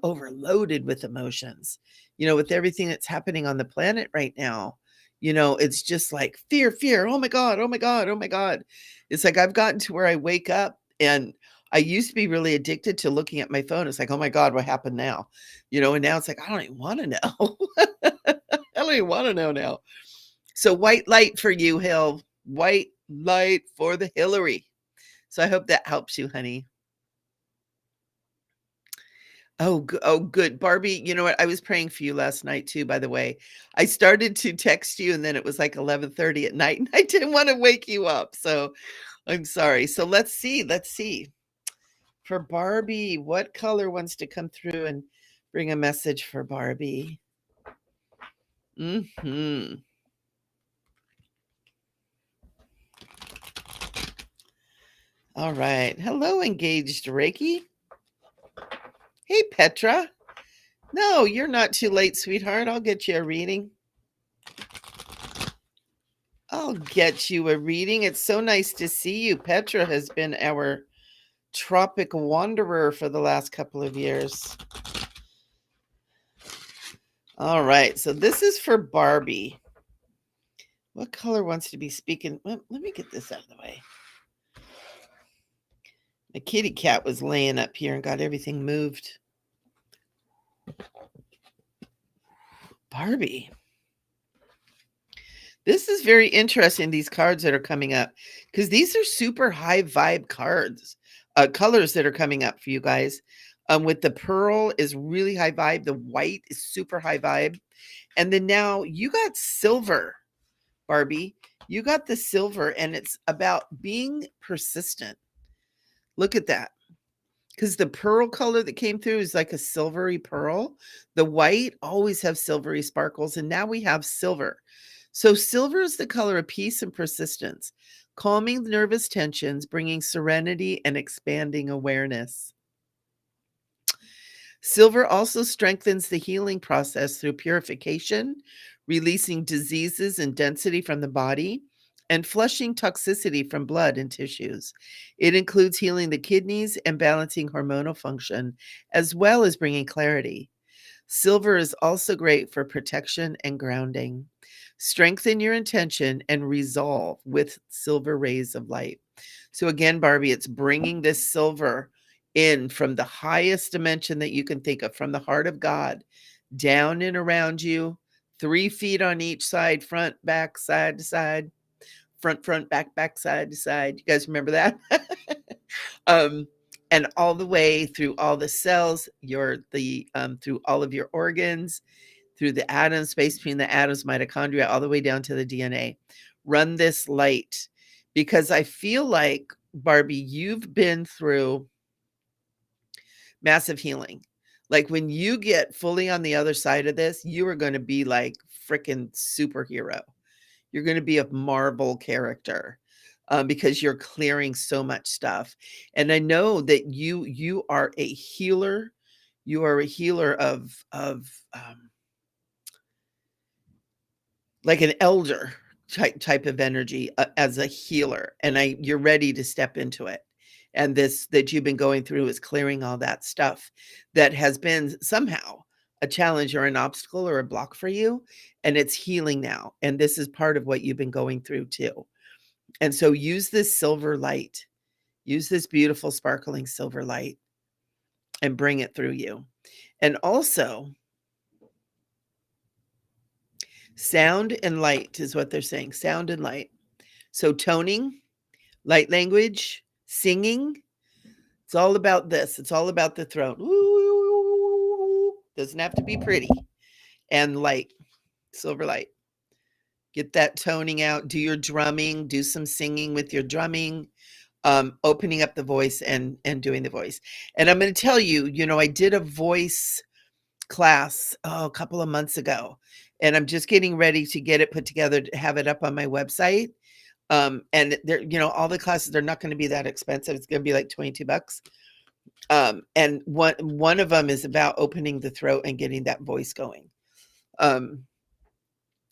overloaded with emotions, with everything that's happening on the planet right now. It's just like fear. Oh my God. Oh my God. Oh my God. It's like I've gotten to where I wake up, and I used to be really addicted to looking at my phone. It's like, oh my God, what happened now? And now it's like, I don't even want to know. I don't even want to know now. So white light for you, Hill. White light for the Hillary. So I hope that helps you, honey. Oh, good. Barbie, you know what? I was praying for you last night too, by the way. I started to text you, and then it was like 11:30 at night, and I didn't want to wake you up. So I'm sorry. So let's see. For Barbie, what color wants to come through and bring a message for Barbie? All right. Hello, engaged Reiki. Hey, Petra. No, you're not too late, sweetheart. I'll get you a reading. It's so nice to see you. Petra has been our tropic wanderer for the last couple of years. All right, so this is for Barbie. What color wants to be speaking? Let me get this out of the way. The kitty cat was laying up here and got everything moved. Barbie. This is very interesting, these cards that are coming up, because these are super high vibe cards. colors that are coming up for you guys. With the pearl is really high vibe. The white is super high vibe. And then now you got silver, Barbie. You got the silver, and it's about being persistent. Look at that. Because the pearl color that came through is like a silvery pearl. The white always have silvery sparkles, and now we have silver. So silver is the color of peace and persistence, calming nervous tensions, bringing serenity and expanding awareness. Silver also strengthens the healing process through purification, releasing diseases and density from the body, and flushing toxicity from blood and tissues. It includes healing the kidneys and balancing hormonal function, as well as bringing clarity. Silver is also great for protection and grounding. Strengthen your intention and resolve with silver rays of light. So, again, Barbie, it's bringing this silver in from the highest dimension that you can think of, from the heart of God, down and around you, 3 feet on each side, front, back, side to side, front, back, side to side. You guys remember that? um, and all the way through all the cells, through all of your organs, through the atoms, space between the atoms, mitochondria, all the way down to the DNA. Run this light, because I feel like, Barbie, you've been through massive healing. Like when you get fully on the other side of this, you are going to be like freaking superhero. You're going to be a Marvel character, because you're clearing so much stuff. And I know that you are a healer. You are a healer of like an elder type of energy, as a healer, and you're ready to step into it. And this that you've been going through is clearing all that stuff that has been somehow a challenge or an obstacle or a block for you, and it's healing now. And this is part of what you've been going through too. And so use this silver light. Use this beautiful sparkling silver light and bring it through you. And also, sound and light is what they're saying. Sound and light. So toning, light language, singing. It's all about this. It's all about the throat. Ooh, doesn't have to be pretty. And light, silver light. Get that toning out. Do your drumming. Do some singing with your drumming. Opening up the voice and doing the voice. And I'm going to tell you, I did a voice class a couple of months ago, and I'm just getting ready to get it put together to have it up on my website. And they're, all the classes, they're not going to be that expensive. It's going to be like $22. And one of them is about opening the throat and getting that voice going.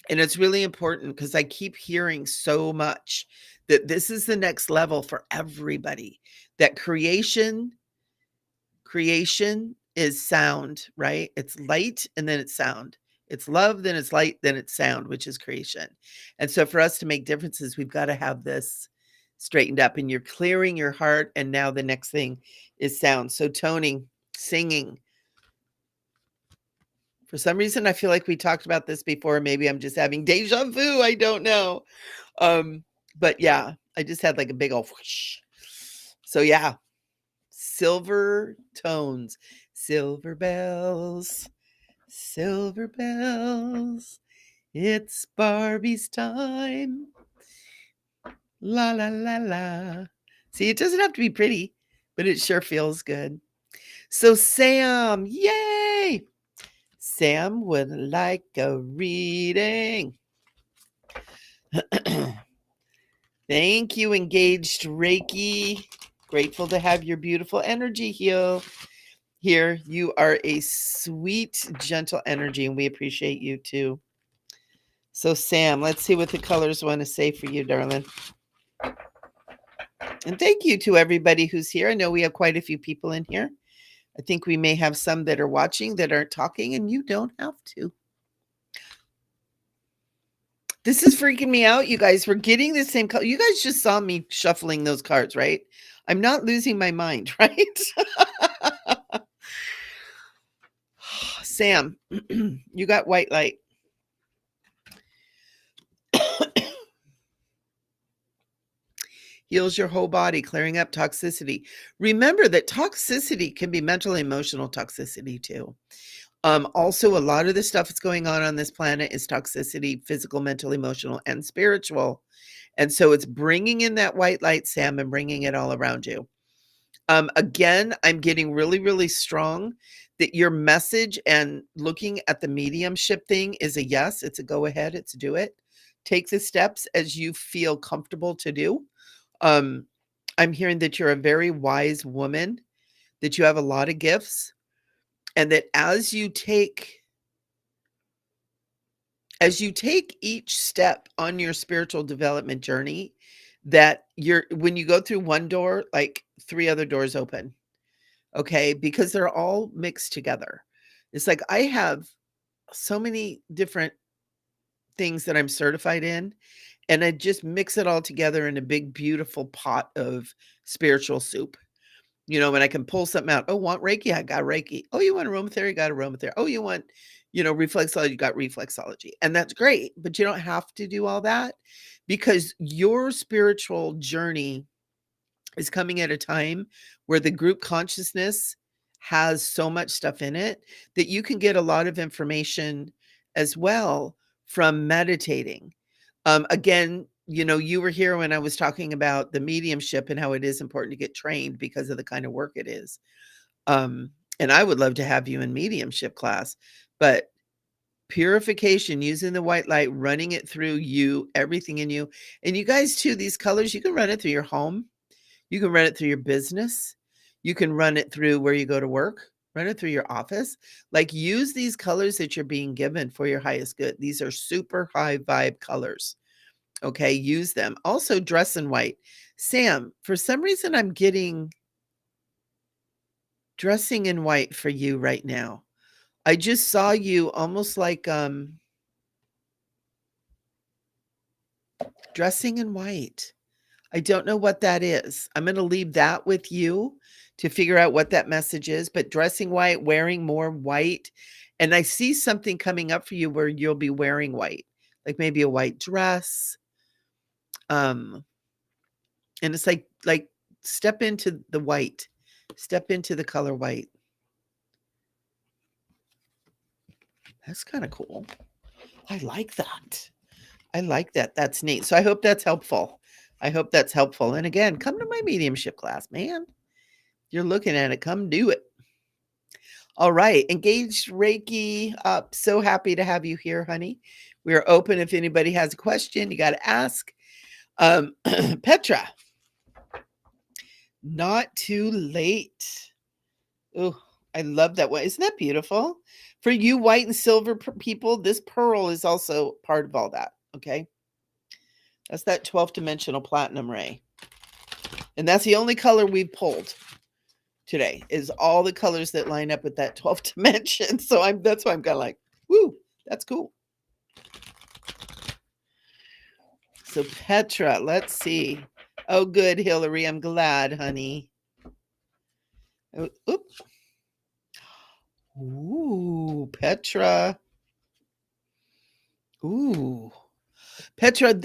And it's really important because I keep hearing so much that this is the next level for everybody. That creation is sound, right? It's light and then it's sound. It's love, then it's light, then it's sound, which is creation. And so for us to make differences, we've got to have this straightened up, and you're clearing your heart. And now the next thing is sound. So toning, singing. For some reason, I feel like we talked about this before. Maybe I'm just having deja vu. I don't know. But yeah, I just had like a big old whoosh. So yeah, silver tones, silver bells, silver bells. It's Barbie's time. La, la, la, la. See, it doesn't have to be pretty, but it sure feels good. So Sam, yay! Sam would like a reading. Thank you, engaged Reiki. Grateful to have your beautiful energy here. You are a sweet, gentle energy, and we appreciate you too. So Sam, let's see what the colors want to say for you, darling. And thank you to everybody who's here. I know we have quite a few people in here. I think we may have some that are watching that aren't talking, and you don't have to. This is freaking me out, you guys. We're getting the same color. You guys just saw me shuffling those cards, right? I'm not losing my mind, right? Sam, you got white light. Heals your whole body, clearing up toxicity. Remember that toxicity can be mental, emotional toxicity too. Also, a lot of the stuff that's going on this planet is toxicity, physical, mental, emotional, and spiritual. And so it's bringing in that white light, Sam, and bringing it all around you. Again, I'm getting really, really strong that your message and looking at the mediumship thing is a yes. It's a go ahead. It's do it. Take the steps as you feel comfortable to do. Um, I'm hearing that you're a very wise woman, that you have a lot of gifts, and that as you take each step on your spiritual development journey, that when you go through one door, like 3 other doors open. Okay, because they're all mixed together. It's like I have so many different things that I'm certified in, and I just mix it all together in a big, beautiful pot of spiritual soup. And I can pull something out. Oh, want Reiki? I got Reiki. Oh, you want aromatherapy? Got aromatherapy. Oh, you want, reflexology? You got reflexology. And that's great, but you don't have to do all that because your spiritual journey is coming at a time where the group consciousness has so much stuff in it that you can get a lot of information as well from meditating. Again, you were here when I was talking about the mediumship and how it is important to get trained because of the kind of work it is. And I would love to have you in mediumship class, but purification, using the white light, running it through you, everything in you. And you guys too, these colors, you can run it through your home. You can run it through your business. You can run it through where you go to work, run it through your office. Like use these colors that you're being given for your highest good. These are super high vibe colors. Okay, use them. Also dress in white. Sam, for some reason I'm getting dressing in white for you right now. I just saw you almost like dressing in white. I don't know what that is. I'm going to leave that with you to figure out what that message is, but dressing white, wearing more white. And I see something coming up for you where you'll be wearing white, like maybe a white dress. And it's like step into the white, step into the color white. That's kind of cool. I like that. I like that. That's neat. So I hope that's helpful. I hope that's helpful. And again, come to my mediumship class, man. You're looking at it. Come do it. All right. Engaged Reiki up. So happy to have you here, honey. We are open. If anybody has a question, you got to ask. Petra, not too late. Oh, I love that one. Isn't that beautiful? For you white and silver people, this pearl is also part of all that. Okay. That's that 12th dimensional platinum ray. And that's the only color we've pulled today is all the colors that line up with that 12th dimension. So that's why I'm kind of like, woo, that's cool. So Petra, let's see. Oh, good, Hillary. I'm glad, honey. Oh, oops. Ooh, Petra. Ooh. Petra,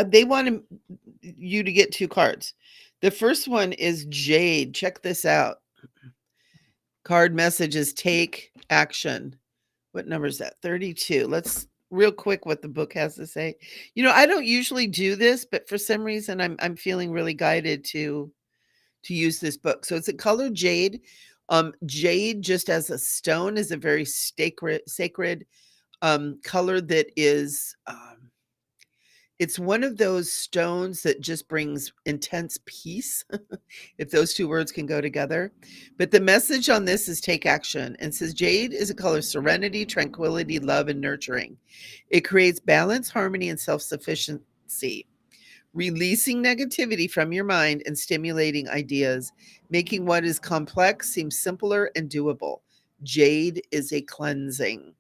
they want you to get 2 cards. The first one is Jade. Check this out. Card messages, take action. What number is that? 32. Let's real quick what the book has to say. I don't usually do this, but for some reason I'm feeling really guided to use this book. So it's a color jade. Jade just as a stone is a very sacred color that is it's one of those stones that just brings intense peace, if those 2 words can go together. But the message on this is take action and says jade is a color of serenity, tranquility, love, and nurturing. It creates balance, harmony, and self-sufficiency, releasing negativity from your mind and stimulating ideas, making what is complex seem simpler and doable. Jade is a cleansing.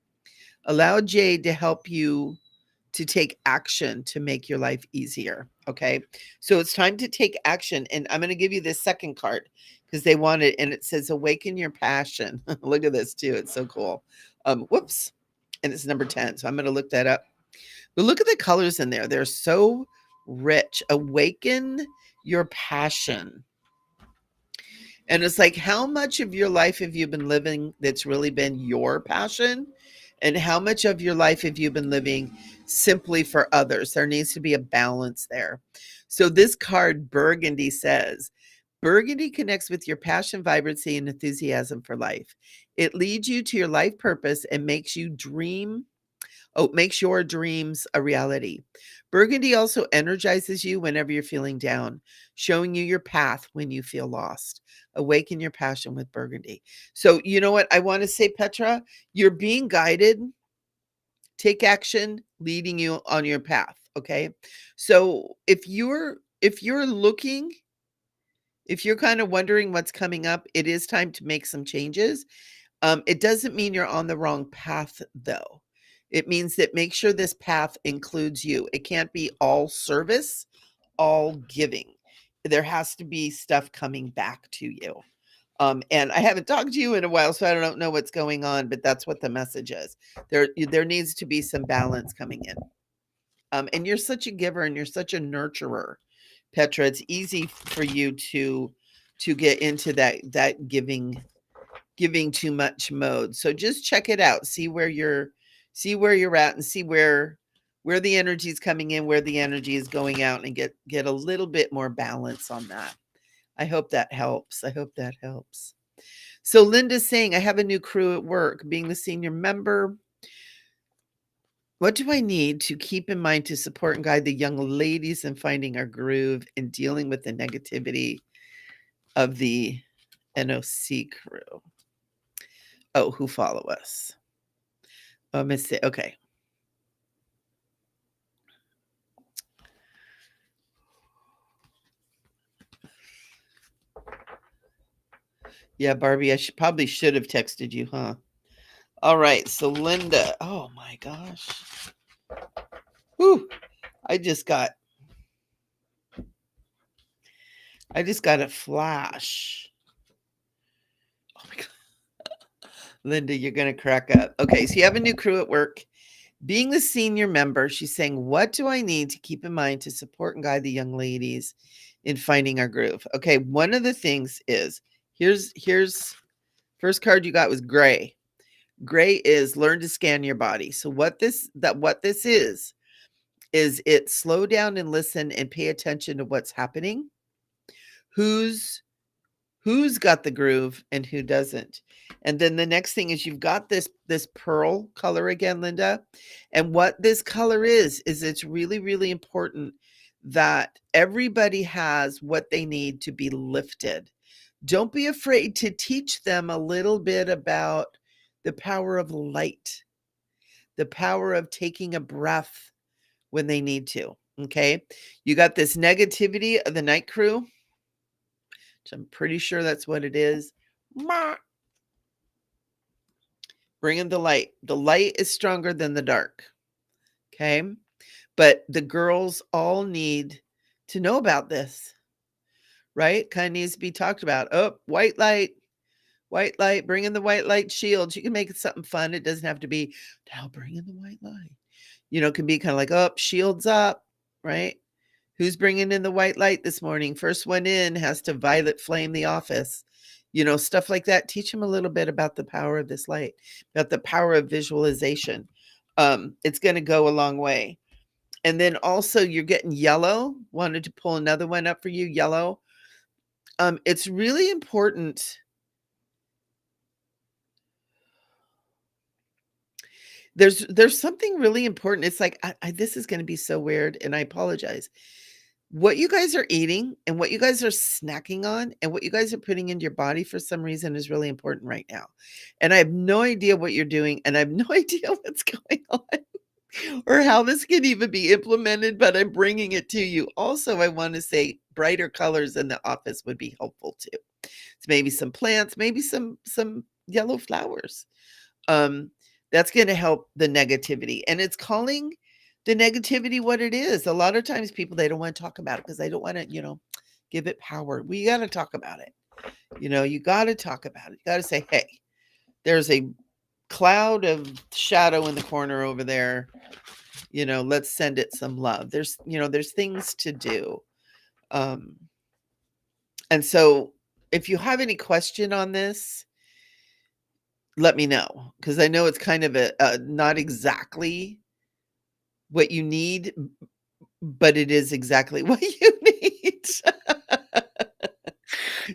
Allow jade to help you to take action to make your life easier. Okay. So it's time to take action. And I'm going to give you this second card because they want it. And it says, awaken your passion. Look at this too. It's so cool. Whoops. And it's number 10. So I'm going to look that up. But look at the colors in there. They're so rich. Awaken your passion. And it's like, how much of your life have you been living that's really been your passion? And how much of your life have you been living simply for others? There needs to be a balance there. So this card, Burgundy, says, Burgundy connects with your passion, vibrancy, and enthusiasm for life. It leads you to your life purpose and makes you dream. Oh, makes your dreams a reality. Burgundy also energizes you whenever you're feeling down, showing you your path when you feel lost. Awaken your passion with Burgundy. So, you know what I want to say, Petra? You're being guided. Take action, leading you on your path. Okay. So if you're looking, if you're kind of wondering what's coming up, it is time to make some changes. It doesn't mean you're on the wrong path, though. It means that make sure this path includes you. It can't be all service, all giving. There has to be stuff coming back to you. And I haven't talked to you in a while, so I don't know what's going on, but that's what the message is. There needs to be some balance coming in. And you're such a giver and you're such a nurturer, Petra. It's easy for you to get into that giving too much mode. So just check it out. See where you're at and see where the energy is coming in, where the energy is going out, and get a little bit more balance on that. I hope that helps. I hope that helps. So Linda's saying, I have a new crew at work. Being the senior member, what do I need to keep in mind to support and guide the young ladies in finding our groove and dealing with the negativity of the NOC crew? Oh, who follow us? Oh, Miss. Okay. Yeah, Barbie, I probably should have texted you, huh? All right. So Linda, oh my gosh. Whew. I just got a flash. Oh my God. Linda, you're going to crack up. Okay. So you have a new crew at work. Being the senior member, she's saying, what do I need to keep in mind to support and guide the young ladies in finding our groove? Okay. One of the things is here's first card you got was gray. Gray is learn to scan your body. So what this is it slow down and listen and pay attention to what's happening. Who's got the groove and who doesn't. And then the next thing is you've got this pearl color again, Linda. And what this color is it's really, really important that everybody has what they need to be lifted. Don't be afraid to teach them a little bit about the power of light, the power of taking a breath when they need to. Okay. You got this negativity of the night crew, which I'm pretty sure that's what it is. Bring in the light. The light is stronger than the dark. Okay. But the girls all need to know about this, right? Kind of needs to be talked about. Oh, white light, bring in the white light shields. You can make it something fun. It doesn't have to be, now bring in the white light. It can be kind of like, oh, shields up, right? Who's bringing in the white light this morning? First one in has to violet flame the office. Stuff like that. Teach them a little bit about the power of this light, about the power of visualization. It's going to go a long way. And then also you're getting yellow. Wanted to pull another one up for you, yellow. It's really important. There's something really important. It's like, this is going to be so weird, and I apologize. What you guys are eating and what you guys are snacking on and what you guys are putting into your body for some reason is really important right now. And I have no idea what you're doing, and I have no idea what's going on or how this can even be implemented, but I'm bringing it to you. Also, I want to say brighter colors in the office would be helpful too. So maybe some plants, maybe some yellow flowers. That's going to help the negativity. And it's calling the negativity what it is. A lot of times people, they don't want to talk about it because they don't want to, give it power. We got to talk about it. You got to talk about it. You got to say, hey, there's a cloud of shadow in the corner over there. let's send it some love. There's things to do. And so if you have any question on this, let me know, because I know it's kind of a not exactly what you need, but it is exactly what you need.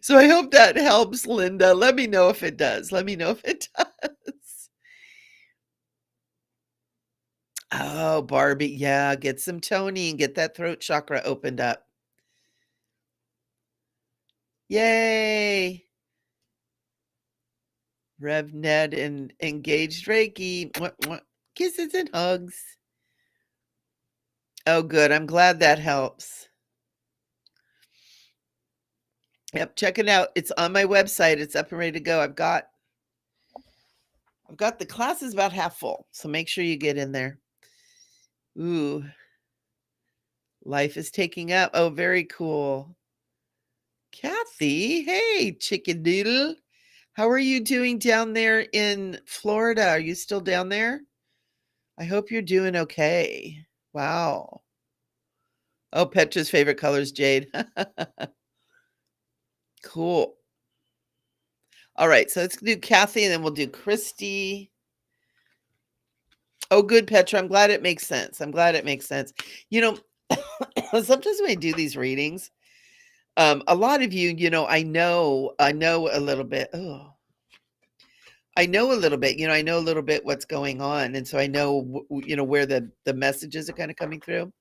So I hope that helps, Linda. Let me know if it does. Let me know if it does. Oh, Barbie. Yeah, get some Tony and get that throat chakra opened up. Yay. Rev Ned and engaged Reiki. Mwah, mwah. Kisses and hugs. Oh, good. I'm glad that helps. Yep, check it out. It's on my website. It's up and ready to go. I've got the classes about half full, so make sure you get in there. Ooh, life is taking up. Oh, very cool. Kathy, hey, chicken doodle. How are you doing down there in Florida? Are you still down there? I hope you're doing okay. Wow. Oh, Petra's favorite color is jade. Cool. All right, so let's do Kathy and then we'll do Christy. Oh, good, Petra. I'm glad it makes sense. I'm glad it makes sense. Sometimes when I do these readings, a lot of you, I know a little bit. Oh, I know a little bit. I know a little bit what's going on, and so I know, where the messages are kind of coming through.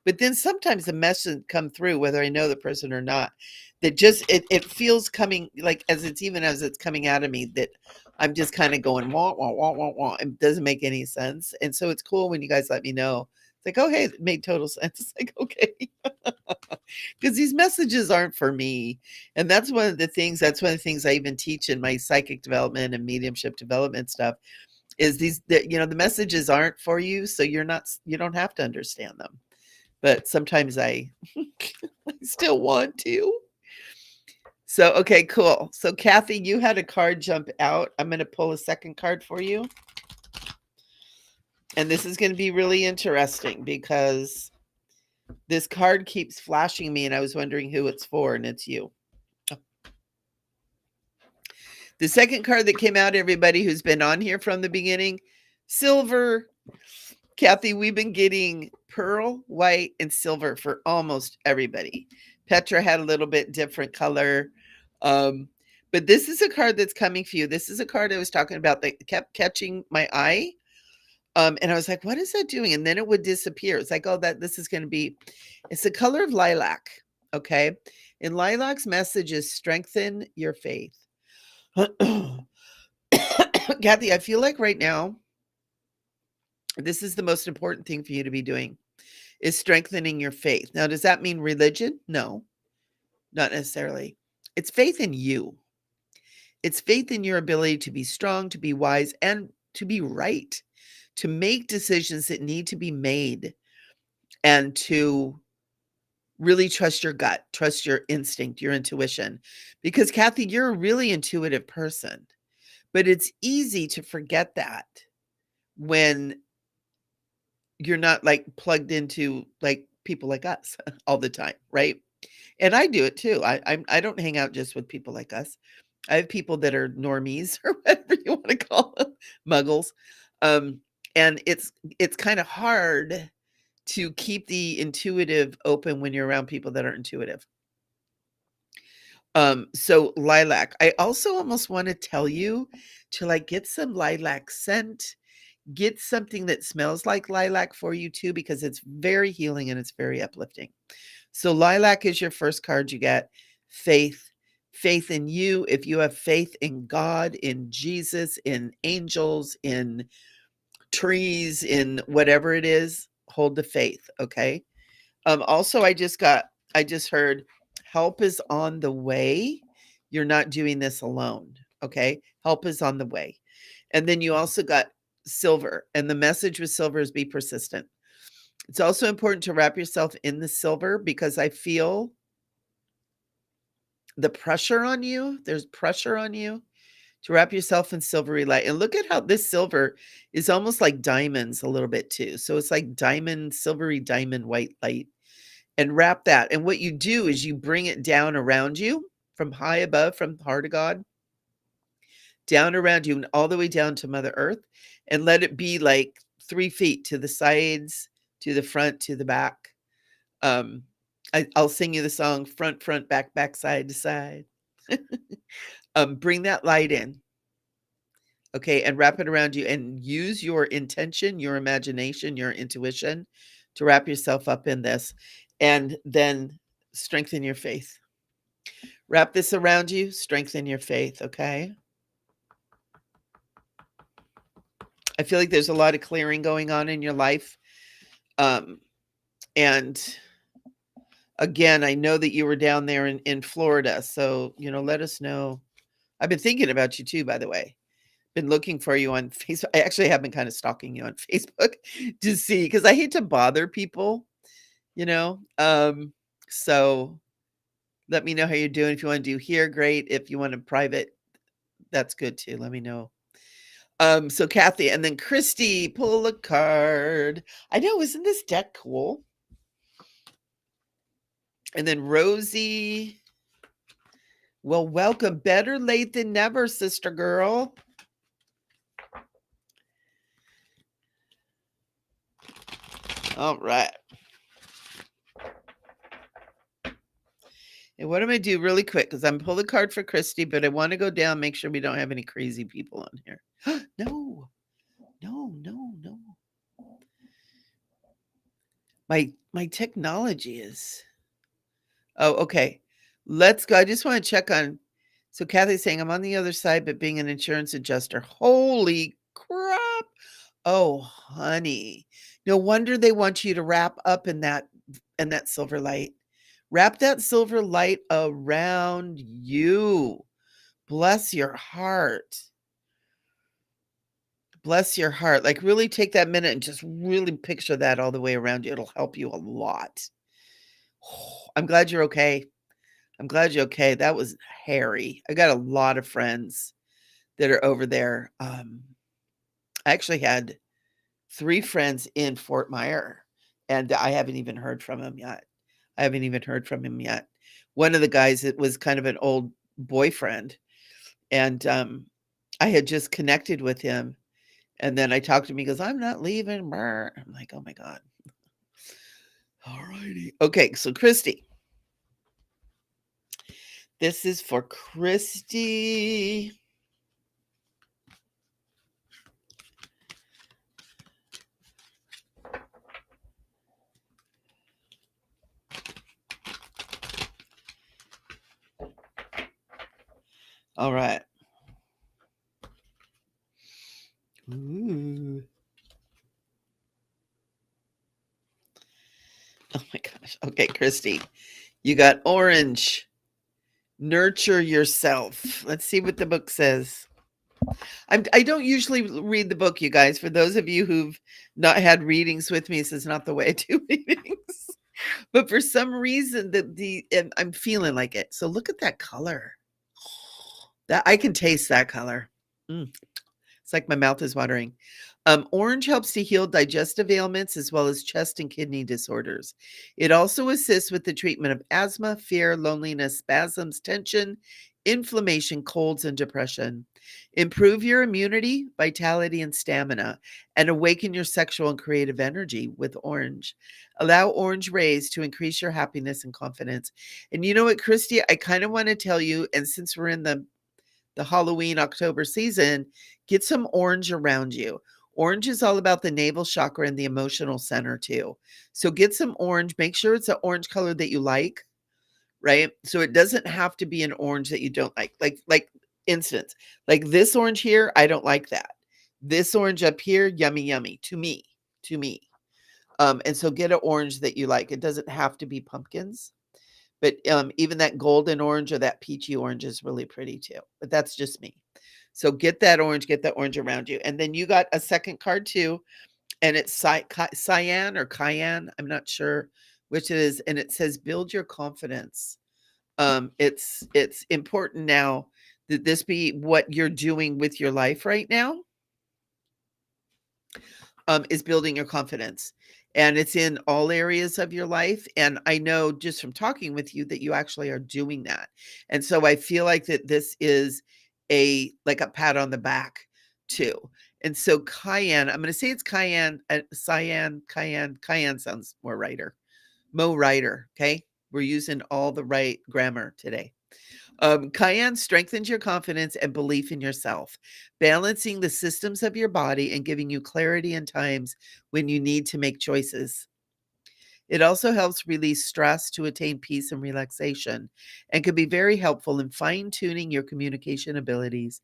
But then sometimes the message come through, whether I know the person or not. That just it feels coming like as it's coming out of me that I'm just kind of going wah wah wah wah wah. It doesn't make any sense, and so it's cool when you guys let me know. It's like, oh hey, it made total sense. It's like, okay, because these messages aren't for me, and that's one of the things I even teach in my psychic development and mediumship development stuff is the messages aren't for you, so you don't have to understand them, but sometimes I still want to. So okay, cool. So Kathy, you had a card jump out. I'm going to pull a second card for you, and this is going to be really interesting because this card keeps flashing me and I was wondering who it's for, and it's you. The second card that came out, everybody who's been on here from the beginning, silver. Kathy, we've been getting pearl, white, and silver for almost everybody. Petra had a little bit different color. But this is a card that's coming for you. This is a card I was talking about that kept catching my eye. And I was like, what is that doing? And then it would disappear. It's like, oh, this is going to be, it's the color of lilac. Okay. And lilac's message is strengthen your faith. Kathy, I feel like right now, this is the most important thing for you to be doing is strengthening your faith. Now, does that mean religion? No, not necessarily. It's faith in you. It's faith in your ability to be strong, to be wise, and to be right, to make decisions that need to be made, and to really trust your gut, trust your instinct, your intuition. Because Kathy, you're a really intuitive person, but it's easy to forget that when you're not like plugged into like people like us all the time, right? And I do it too. I don't hang out just with people like us. I have people that are normies or whatever you want to call them, muggles. And it's kind of hard to keep the intuitive open when you're around people that are intuitive. So lilac. I also almost want to tell you to like get some lilac scent, get something that smells like lilac for you too, because it's very healing and it's very uplifting. So lilac is your first card you get. Faith in you. If you have faith in God, in Jesus, in angels, in trees, in whatever it is, hold the faith. Okay. Also, I just heard help is on the way. You're not doing this alone. Okay. Help is on the way. And then you also got silver. And the message with silver is be persistent. It's also important to wrap yourself in the silver because I feel the pressure on you. There's pressure on you to wrap yourself in silvery light. And look at how this silver is almost like diamonds a little bit too. So it's like diamond, silvery diamond white light. And wrap that. And what you do is you bring it down around you from high above, from the heart of God, down around you and all the way down to Mother Earth, and let it be like 3 feet to the sides, to the front, to the back. I'll sing you the song front, front, back, back, side to side. Bring that light in, okay, and wrap it around you and use your intention, your imagination, your intuition to wrap yourself up in this, and then strengthen your faith. Wrap this around you, strengthen your faith, okay? I feel like there's a lot of clearing going on in your life. And again, I know that you were down there in Florida. So, let us know. I've been thinking about you too, by the way. Been looking for you on Facebook. I actually have been kind of stalking you on Facebook to see, because I hate to bother people, you know. So let me know how you're doing. If you want to do here, great. If you want a private, that's good too. Let me know. So Kathy, and then Christy, pull a card. I know, isn't this deck cool? And then Rosie. Well, welcome. Better late than never, sister girl. All right. And what I'm going to do really quick, because I'm pulling a card for Christy, but I want to go down, make sure we don't have any crazy people on here. No. My technology is. Oh, okay. Let's go. I just want to check on. So Kathy's saying I'm on the other side, but being an insurance adjuster. Holy crap. Oh, honey. No wonder they want you to wrap up in that silver light. Wrap that silver light around you. Bless your heart. Bless your heart. Like, really take that minute and just really picture that all the way around you. It'll help you a lot. I'm glad you're okay. I'm glad you're okay. That was hairy. I got a lot of friends that are over there. I actually had 3 friends in Fort Myer, and I haven't even heard from him yet. One of the guys, it was kind of an old boyfriend, and I had just connected with him, and then I talked to him. He goes, "I'm not leaving." Brr. I'm like, "Oh my God." All righty. Okay, so Christy. This is for Christy. All right. Ooh. Oh my gosh. Okay, Christy, you got orange. Nurture yourself. Let's see what the book says. I don't usually read the book, you guys. For those of you who've not had readings with me, this is not the way I do readings. But for some reason, I'm feeling like it. So look at that color. That I can taste that color. Mm. It's like my mouth is watering. Orange helps to heal digestive ailments as well as chest and kidney disorders. It also assists with the treatment of asthma, fear, loneliness, spasms, tension, inflammation, colds, and depression. Improve your immunity, vitality, and stamina, and awaken your sexual and creative energy with orange. Allow orange rays to increase your happiness and confidence. And you know what, Christy, I kind of want to tell you, and since we're in the Halloween October season, get some orange around you. Orange is all about the navel chakra and the emotional center too. So get some orange. Make sure it's an orange color that you like, right? So it doesn't have to be an orange that you don't like. Like instance, like this orange here, I don't like that. This orange up here, yummy, yummy to me, to me. And so get an orange that you like. It doesn't have to be pumpkins. But even that golden orange or that peachy orange is really pretty too. But that's just me. So get that orange around you. And then you got a second card too. And it's cyan or cayenne. I'm not sure which it is. And it says, build your confidence. It's important now that this be what you're doing with your life right now, is building your confidence. And it's in all areas of your life. And I know just from talking with you that you actually are doing that. And so I feel like that this is like a pat on the back too. And so Cayenne, I'm going to say it's Cayenne, Cayenne sounds more righter. Mo Writer. Okay. We're using all the right grammar today. Cayenne strengthens your confidence and belief in yourself, balancing the systems of your body and giving you clarity in times when you need to make choices. It also helps release stress to attain peace and relaxation and can be very helpful in fine tuning your communication abilities.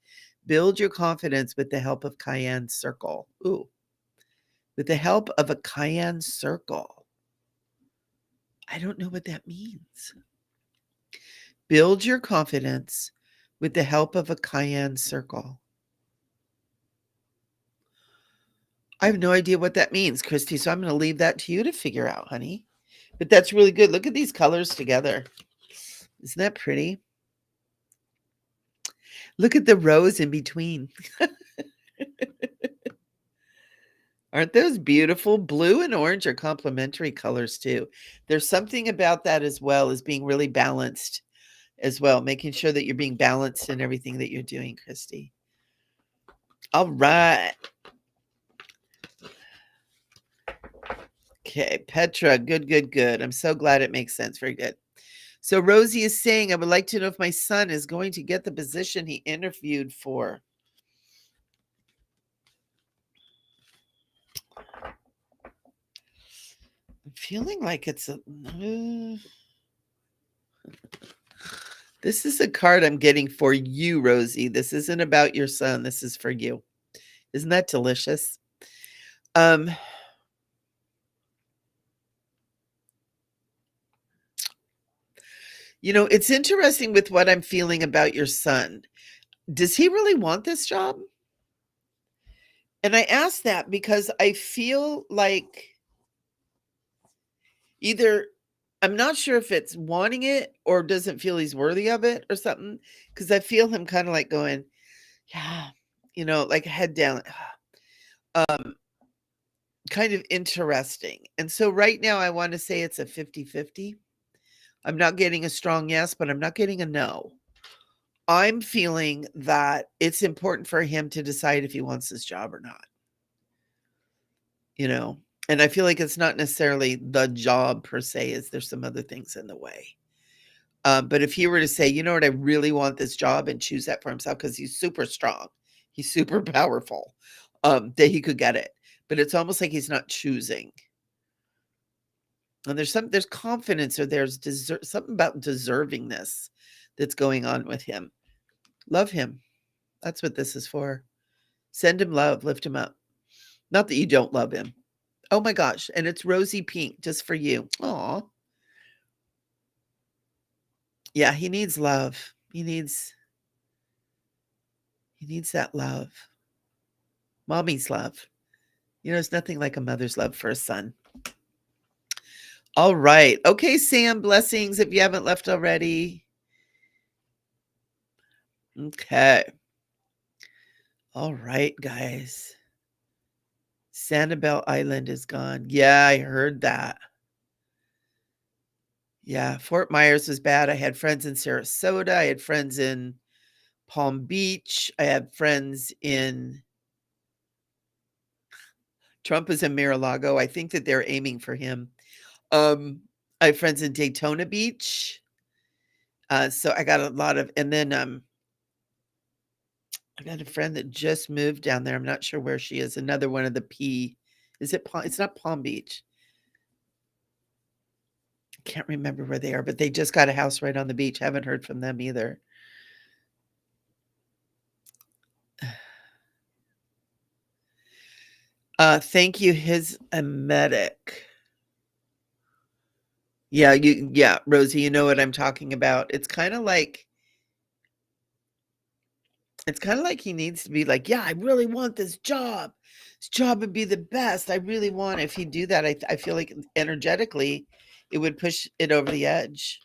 Build your confidence with the help of Cayenne Circle. Ooh, with the help of a Cayenne Circle. I don't know what that means. Build your confidence with the help of a Cayenne Circle. I have no idea what that means, Christy, so I'm going to leave that to you to figure out, honey. But that's really good. Look at these colors together. Isn't that pretty? Look at the rows in between. Aren't those beautiful? Blue and orange are complementary colors too. There's something about that as well as being really balanced as well, making sure that you're being balanced in everything that you're doing, Christy. All right. Okay, Petra, good. I'm so glad it makes sense. Very good. So Rosie is saying, I would like to know if my son is going to get the position he interviewed for. I'm feeling like it's a... This is a card I'm getting for you, Rosie. This isn't about your son. This is for you. Isn't that delicious? You know, it's interesting with what I'm feeling about your son. Does he really want this job? And I ask that because I feel like either I'm not sure if it's wanting it or doesn't feel he's worthy of it or something. Because I feel him kind of like going, yeah, you know, like head down. Kind of interesting. And so right now I want to say it's a 50-50. I'm not getting a strong yes, but I'm not getting a no. I'm feeling that it's important for him to decide if he wants this job or not. You know, and I feel like it's not necessarily the job per se, is there's some other things in the way. But if he were to say, you know what, I really want this job and choose that for himself because he's super strong, he's super powerful, that he could get it. But it's almost like he's not choosing. And there's confidence or there's something about deservingness that's going on with him. Love him. That's what this is for. Send him love, lift him up. Not that you don't love him. Oh my gosh. And it's rosy pink just for you. Aw. Yeah, he needs love. He needs that love. Mommy's love. You know, there's nothing like a mother's love for a son. All right. Okay, Sam, blessings if you haven't left already. Okay. All right, guys. Sanibel Island is gone. Yeah, I heard that. Yeah, Fort Myers was bad. I had friends in Sarasota. I had friends in Palm Beach. I had friends in... Trump is in Mar-a-Lago. I think that they're aiming for him. I have friends in Daytona Beach. So I got a lot of... And then I got a friend that just moved down there. I'm not sure where she is. Another one of the P... Is it Palm? It's not Palm Beach. Can't remember where they are, but they just got a house right on the beach. Haven't heard from them either. Thank you, his a medic. Yeah, Rosie, you know what I'm talking about. It's kind of like he needs to be like, yeah, I really want this job. This job would be the best. I really want. If he'd do that, I feel like energetically, it would push it over the edge.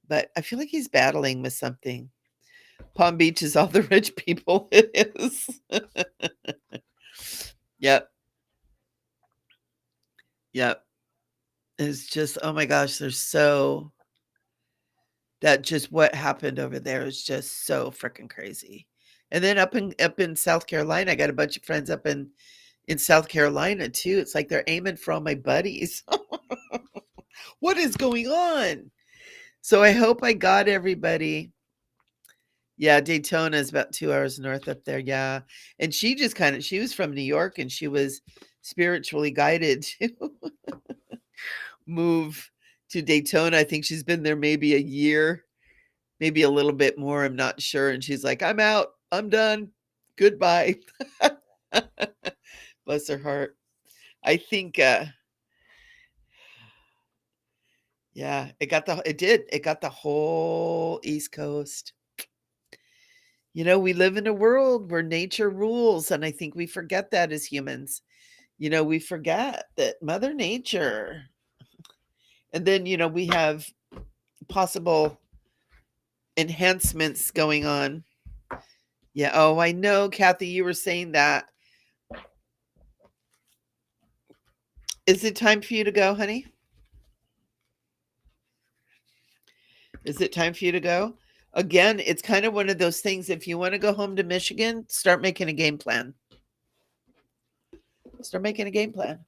But I feel like he's battling with something. Palm Beach is all the rich people. It is. Yep. Yep. It's just, oh my gosh, that just what happened over there is just so freaking crazy. And then up in South Carolina, I got a bunch of friends up in South Carolina too. It's like they're aiming for all my buddies. What is going on? So I hope I got everybody. Yeah, Daytona is about 2 hours north up there, yeah. And she was from New York, and she was spiritually guided to move to Daytona. I think she's been there maybe a year, maybe a little bit more, I'm not sure, and she's like, "I'm out. I'm done. Goodbye." Bless her heart. I think, yeah, it got the whole East Coast. We live in a world where nature rules, and I think we forget that as humans. We forget that Mother Nature, and then, we have possible enhancements going on. Yeah. Oh, I know, Kathy, you were saying that. Is it time for you to go, honey? Is it time for you to go? Again, it's kind of one of those things. If you want to go home to Michigan, start making a game plan. Start making a game plan.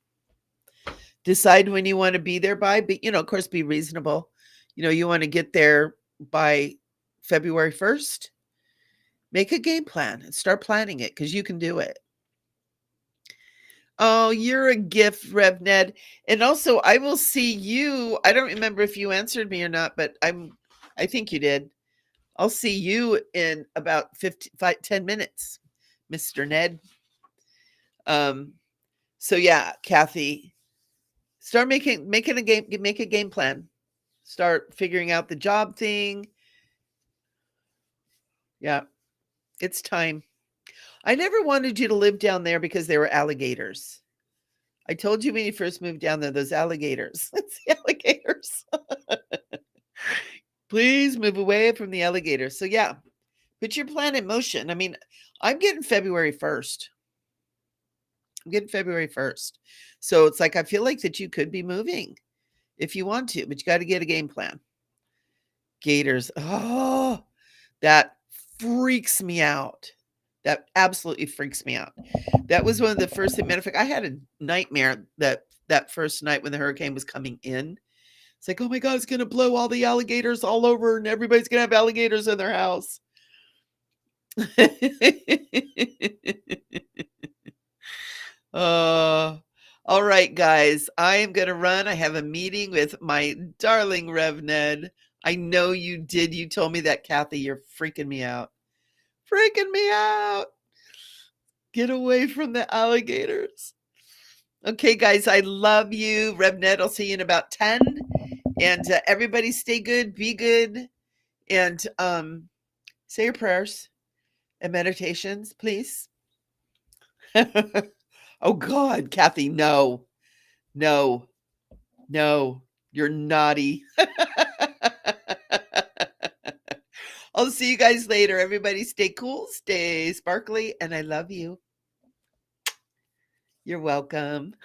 Decide when you want to be there by, but, of course, be reasonable. You want to get there by February 1st. Make a game plan and start planning it, because you can do it. Oh, you're a gift, Rev Ned. And also, I will see you. I don't remember if you answered me or not, but I think you did. I'll see you in about 10 minutes, Mr. Ned. So yeah, Kathy, start make a game plan. Start figuring out the job thing. Yeah, it's time. I never wanted you to live down there because there were alligators. I told you when you first moved down there, those alligators. It's the alligators. Please move away from the alligators. So yeah, put your plan in motion. I mean, I'm getting February 1st. I'm getting February 1st. So it's like, I feel like that you could be moving if you want to, but you got to get a game plan. Gators. Oh, that freaks me out. That absolutely freaks me out. That was one of the first things. Matter of fact, I had a nightmare that first night when the hurricane was coming in. It's like, oh my God, it's going to blow all the alligators all over, and everybody's going to have alligators in their house. All right, guys, I am going to run. I have a meeting with my darling Rev Ned. I know you did. You told me that, Kathy. You're freaking me out. Freaking me out. Get away from the alligators. Okay, guys, I love you. Rev Ned, I'll see you in about 10. And everybody stay good, be good, and say your prayers and meditations, please. Oh, God, Kathy, no, no, no, you're naughty. I'll see you guys later. Everybody stay cool, stay sparkly, and I love you. You're welcome.